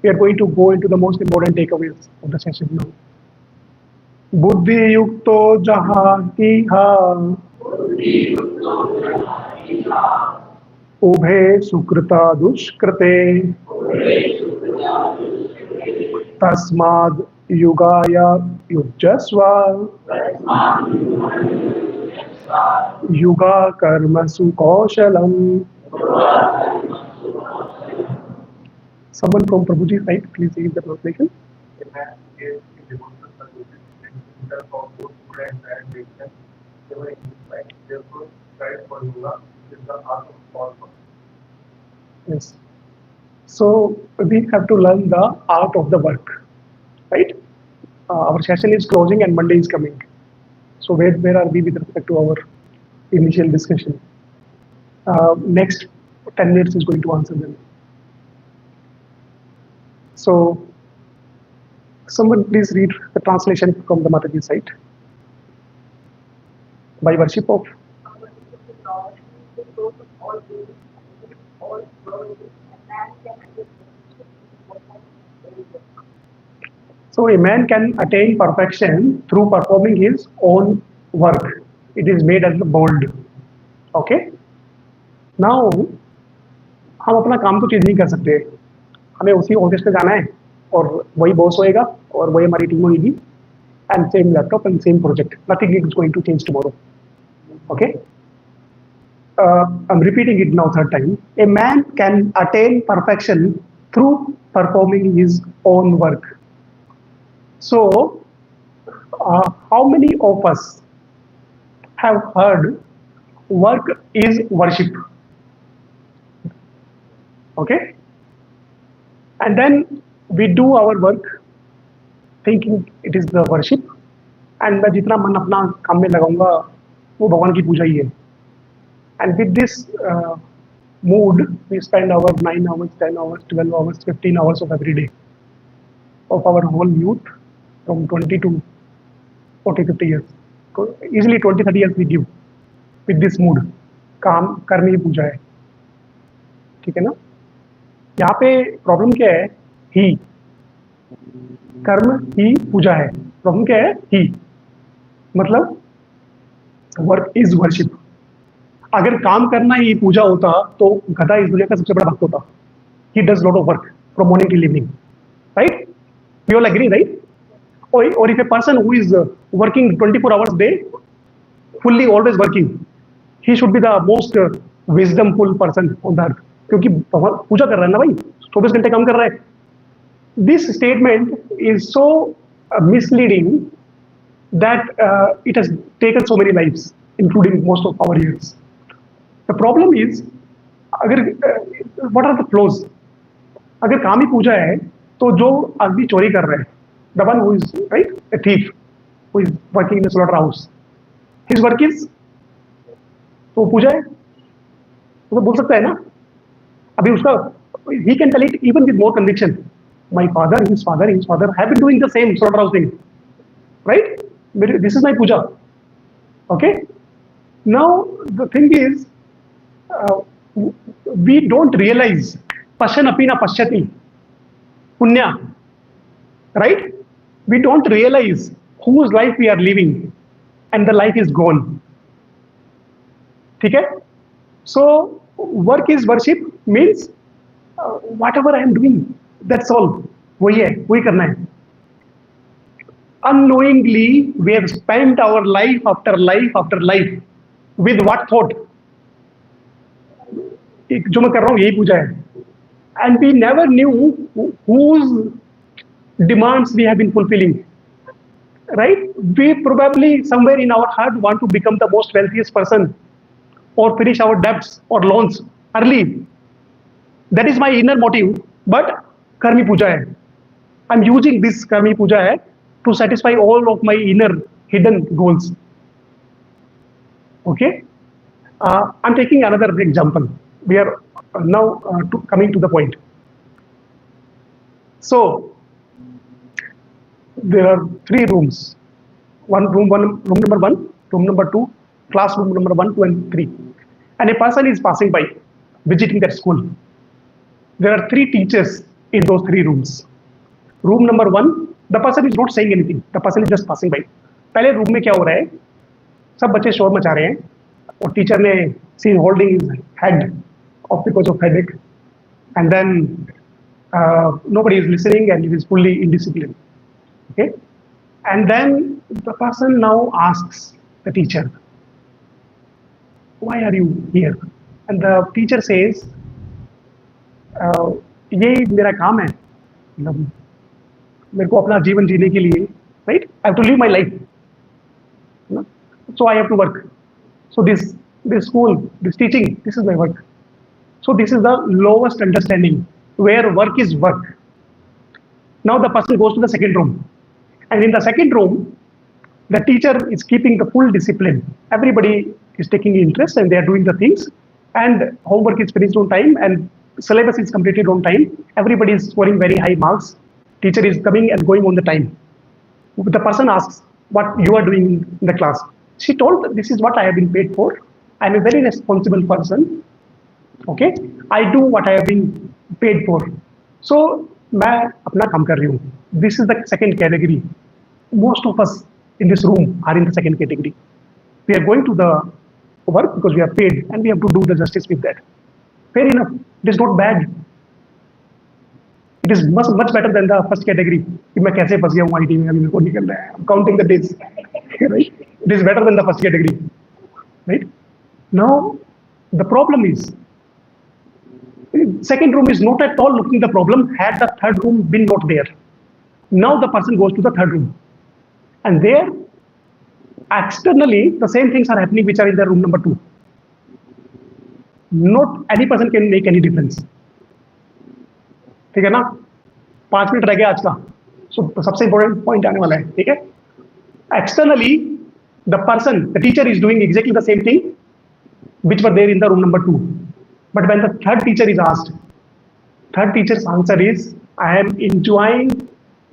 We are going to go into the most important takeaways of the session now. Buddhi yukto jahati ha ubhe sukrita dushkrite tasmad yugaya yujjasva yuga karmasu kaushalam. Someone from Prabhuji's side, please read the translation. Yes. So we have to learn the art of the work, right? Our session is closing and Monday is coming. So where are we with respect to our initial discussion? Next 10 minutes is going to answer them. So someone please read the translation from the Mataji side. By worship of the source of all beings, all worlds, and man can understand what has been done. So a man can attain perfection through performing his own work. It is made as the bold. Okay. Now हम अपना काम तो change नहीं कर सकते. हमें उसी office पे जाना है और वही बॉस होएगा और वही हमारी टीम होगी and same laptop and same project. Nothing is going to change tomorrow. Okay. I'm repeating it now third time. A man can attain perfection through performing his own work. So, how many of us have heard work is worship? Okay. And then we do our work thinking it is the worship, and मैं जितना मन अपना काम में लगाऊंगा वो भगवान की पूजा ही है. And with this mood, we spend hours, 9 hours, 10 hours, 12 hours, 15 hours of every day of our whole youth from 20 to 40, 50 years. Easily 20, 30 years we give with this mood. काम करनी ही पूजा है, ठीक है ना? यहाँ पे प्रॉब्लम क्या है? ही, कर्म ही पूजा है. प्रॉब्लम क्या है? ही, मतलब वर्क इज वर्शिप. अगर काम करना ही पूजा होता तो गधा इस दुनिया का सबसे बड़ा भक्त होता. He does lot of work from morning till evening, right? You all agree, right? Or if a person who is working 24 hours a day, fully always working, he should be the most wisdomful person on the earth. क्योंकि पूजा कर रहा है ना भाई, 24 घंटे काम कर रहा है. This statement is so misleading that it has taken so many lives, including most of our years. The problem is, अगर what are the flaws? अगर काम ही पूजा है तो जो आदमी चोरी कर रहा है, the one who is right a thief who is working in a slaughterhouse, his work is तो पूजा है, तो बोल सकता है ना. अभी उसका he can tell it even with more conviction. My father, his father have been doing the same slaughterhouse thing, right? This is my puja. Okay. Now the thing is, we don't realize pashan apina pashyati punya, right? We don't realize whose life we are living and the life is gone. ठीक है? So work is worship means whatever I am doing, that's all. वही है, वही करना है. Unknowingly we have spent our life after life after life with what thought? जो मैं कर रहा हूँ यही पूजा है. And we never knew whose demands we have been fulfilling, right? We probably somewhere in our heart want to become the most wealthiest person or finish our debts or loans early. That is my inner motive, but karmi puja hai. I'm using this karmi puja hai to satisfy all of my inner hidden goals. Okay? I'm taking another example. We are now coming to the point. So there are 3 rooms. Room number 1, room number 2, classroom number 1, 2, and 3. And a person is passing by, visiting that school. There are 3 teachers in those 3 rooms. Room number 1, the person is not saying anything. The person is just passing by. पहले room में क्या हो रहा है? सब बच्चे शोर मचा रहे हैं और टीचर ने see holding his head off because of headache, and then nobody is listening and it is fully indisciplined. Okay, and then the person now asks the teacher, why are you here? And the teacher says, ये मेरा काम है, मतलब मेरे को अपना जीवन जीने के लिए, right? I have to live my life, so I have to work. So this school, this teaching, this is my work. So this is the lowest understanding where work is work. Now the person goes to the second room, and in the second room, the teacher is keeping the full discipline. Everybody is taking interest and they are doing the things, and homework is finished on time and syllabus is completed on time. Everybody is scoring very high marks. Teacher is coming and going on the time. The person asks, what you are doing in the class? She told, this is what I have been paid for. I am a very responsible person. Okay, I do what I have been paid for. So मैं अपना काम कर रही हूँ. This is the second category. Most of us in this room are in the second category. We are going to the work because we are paid and we have to do the justice with that. Fair enough. It is not bad. It is much better than the first category. कि मैं कैसे फंस गया हूँ IT में, अभी मेरे को निकल रहा है. I'm counting the days. Right? It is better than the first category. Right? Now the problem is, second room is not at all looking the problem had the third room been not there. Now the person goes to the third room, and there externally the same things are happening which are in the room number 2. Not any person can make any difference. ठीक है ना? 5 minute रह गया आज का. So सबसे important point आने वाला है. ठीक है? Externally the person, the teacher is doing exactly the same thing which were there in the room number 2. But when the third teacher is asked, third teacher's answer is, I am enjoying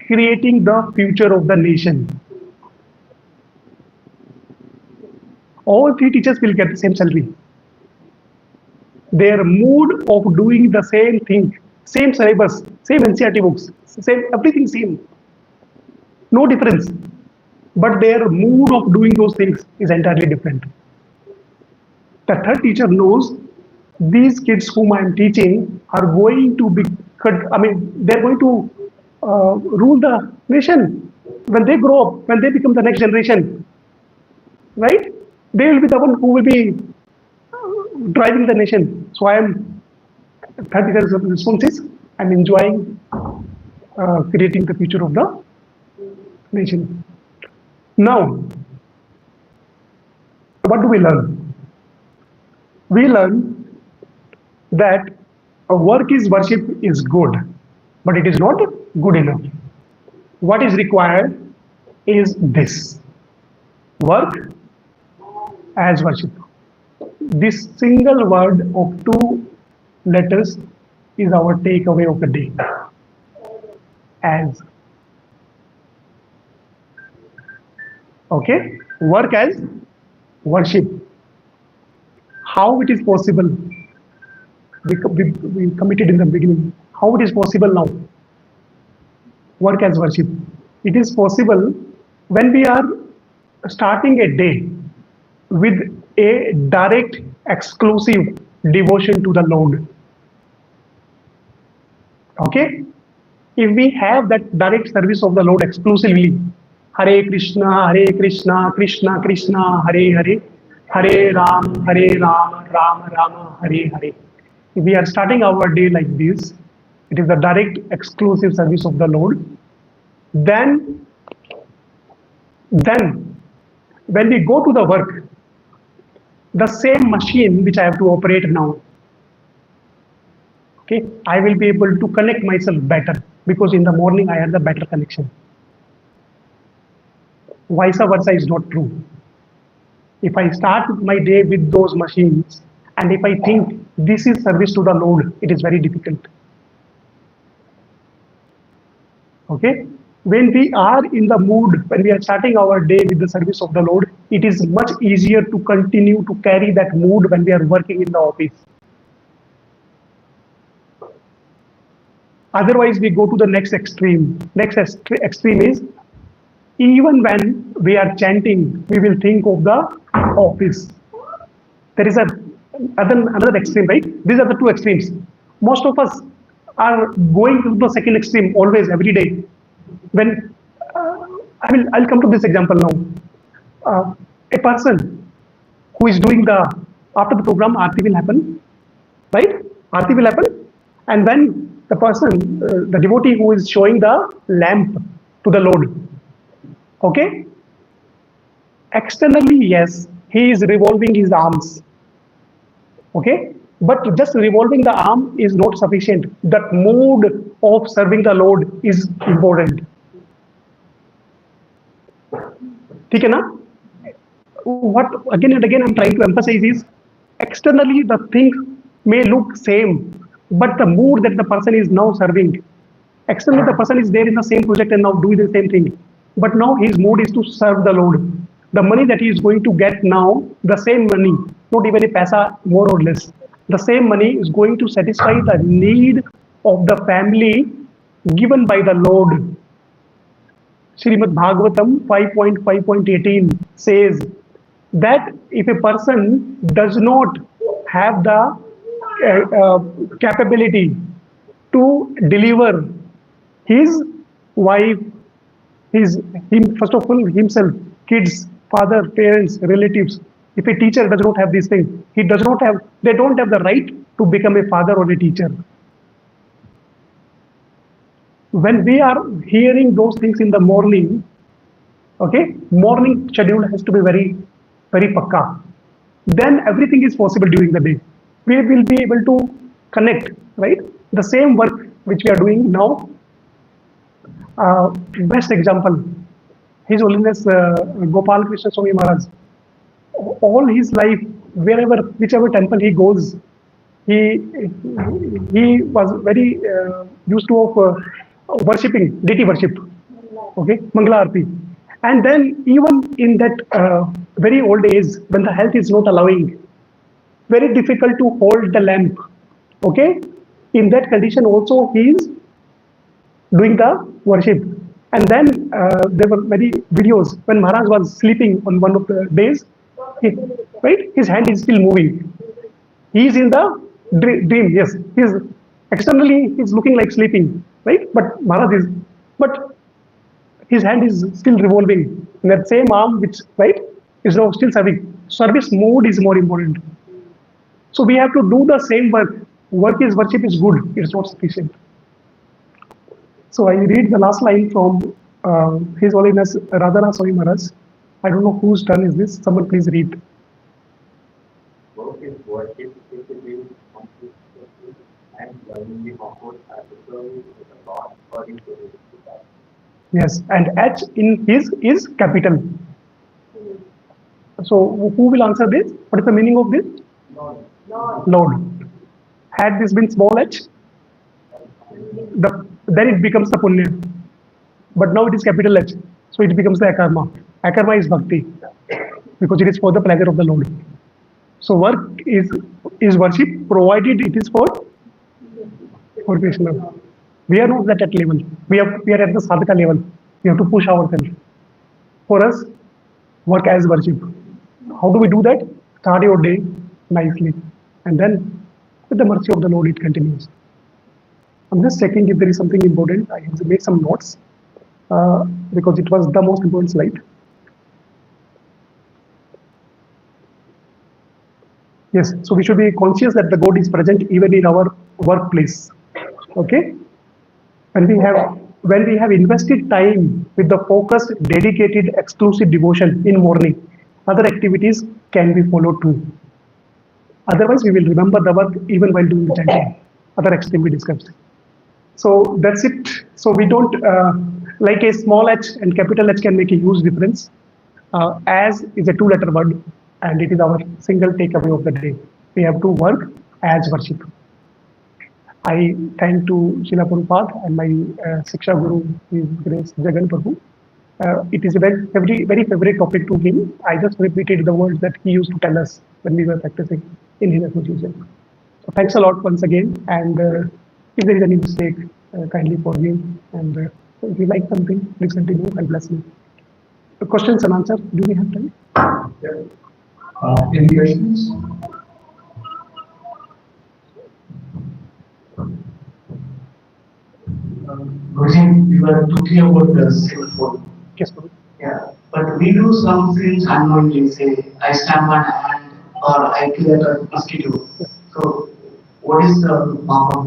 creating the future of the nation. All three teachers will get the same salary. Their mood of doing the same thing, same syllabus, same NCERT books, same everything same, no difference. But their mood of doing those things is entirely different. The third teacher knows these kids whom I am teaching are going to be, they're going to rule the nation when they grow up, when they become the next generation, right? They will be the one who will be driving the nation. So I am, third teacher's response is, I'm enjoying creating the future of the nation. Now, what do we learn? We learn that work is worship is good, but it is not good enough. What is required is this: work as worship. This single word of 2 letters is our takeaway of the day. As. Okay, work as worship. How it is possible? We committed in the beginning. How it is possible now? Work as worship. It is possible when we are starting a day with a direct, exclusive devotion to the Lord. Okay? If we have that direct service of the Lord exclusively, Hare Krishna, Krishna Krishna, Hare Hare, Hare Rama, Rama Rama, Hare Hare. If we are starting our day like this, it is the direct, exclusive service of the Lord. Then when we go to the work, the same machine which I have to operate now, okay, I will be able to connect myself better because in the morning I have the better connection. Vice versa is not true. If I start my day with those machines and if I think this is service to the Lord, it is very difficult. Okay? When we are in the mood, when we are starting our day with the service of the Lord, it is much easier to continue to carry that mood when we are working in the office. Otherwise, we go to the next extreme. Next extreme is, even when we are chanting, we will think of the office. There is another extreme, right? These are the 2 extremes. Most of us are going to the second extreme always, every day. When I'll come to this example now. A person who is doing after the program, Aarti will happen, right? Aarti will happen, and then the person, the devotee who is showing the lamp to the Lord, okay? Externally, yes, he is revolving his arms, okay? But just revolving the arm is not sufficient. That mood of serving the Lord is important. ठीक है ना? What again and again I'm trying to emphasize is, externally the things may look same, but the mood that the person is now serving, externally the person is there in the same project and now doing the same thing, but now his mood is to serve the Lord. The money that he is going to get now, the same money, not even a paisa more or less, the same money is going to satisfy the need of the family given by the Lord. Srimad Bhagavatam 5.5.18 says that if a person does not have the capability to deliver his wife, first of all himself, kids, father, parents, relatives, if a teacher does not have these things, they don't have the right to become a father or a teacher. When we are hearing those things in the morning, okay, morning schedule has to be very, very pakka. Then everything is possible during the day. We will be able to connect, right? The same work which we are doing now. Best example, His Holiness Gopal Krishna Swami Maharaj. All his life, whichever temple he goes, he he was very used to of worshipping deity worship. Okay, Mangala Arti. And then even in that very old age, when the health is not allowing, very difficult to hold the lamp. Okay, in that condition also he is doing the worship. And then there were many videos when Maharaj was sleeping on one of the days, he, right? His hand is still moving. He is in the dream. Yes, he's externally he's looking like sleeping, right? But Maharaj is, but his hand is still revolving in that same arm, which right is now still serving. Service mode is more important. So we have to do the same work. Work is worship is good. It's not sufficient. So I read the last line from His Holiness Radhana Swami Maharaj. I don't know whose turn is this. Someone please read. Work is worship if it is consistently and lovingly offered as a service to the Lord according to his desire. Yes, and H in his is capital. So who will answer this? What is the meaning of this? Lord, Lord. Had this been small h, then it becomes the punya. But now it is capital H, so it becomes the akarma. Akarma is bhakti because it is for the pleasure of the Lord. So work is worship provided it is for Krishna. We are not at that level. We are at the sadhaka level. We have to push ourselves. For us, work as worship. How do we do that? Start your day nicely, and then with the mercy of the Lord, it continues. I'm just checking if there is something important. I have made some notes because it was the most important slide. Yes, so we should be conscious that the God is present even in our workplace. Okay, when we have invested time with the focused, dedicated, exclusive devotion in morning, other activities can be followed too. Otherwise, we will remember the work even while doing the chanting. Other extreme we discussed. So that's it. So we don't like a small h and capital H can make a huge difference. As is a two-letter word, and it is our single takeaway of the day. We have to work as worship. I thank to Srila Prabhupada and my Siksha Guru, His Grace Jagan Prabhu. It is a very favorite topic to him. I just repeated the words that he used to tell us when we were practicing in his association. So thanks a lot once again. And if there is any mistake, kindly forgive. And if you like something, please continue and bless me. Questions and answers. Do we have time? Any questions? Guruji, you were talking about the cell phone. Yes, Prabhu. Yeah, but we do some things unknowingly, say, I stamp my hand or I kill a mosquito. So, what is the mark of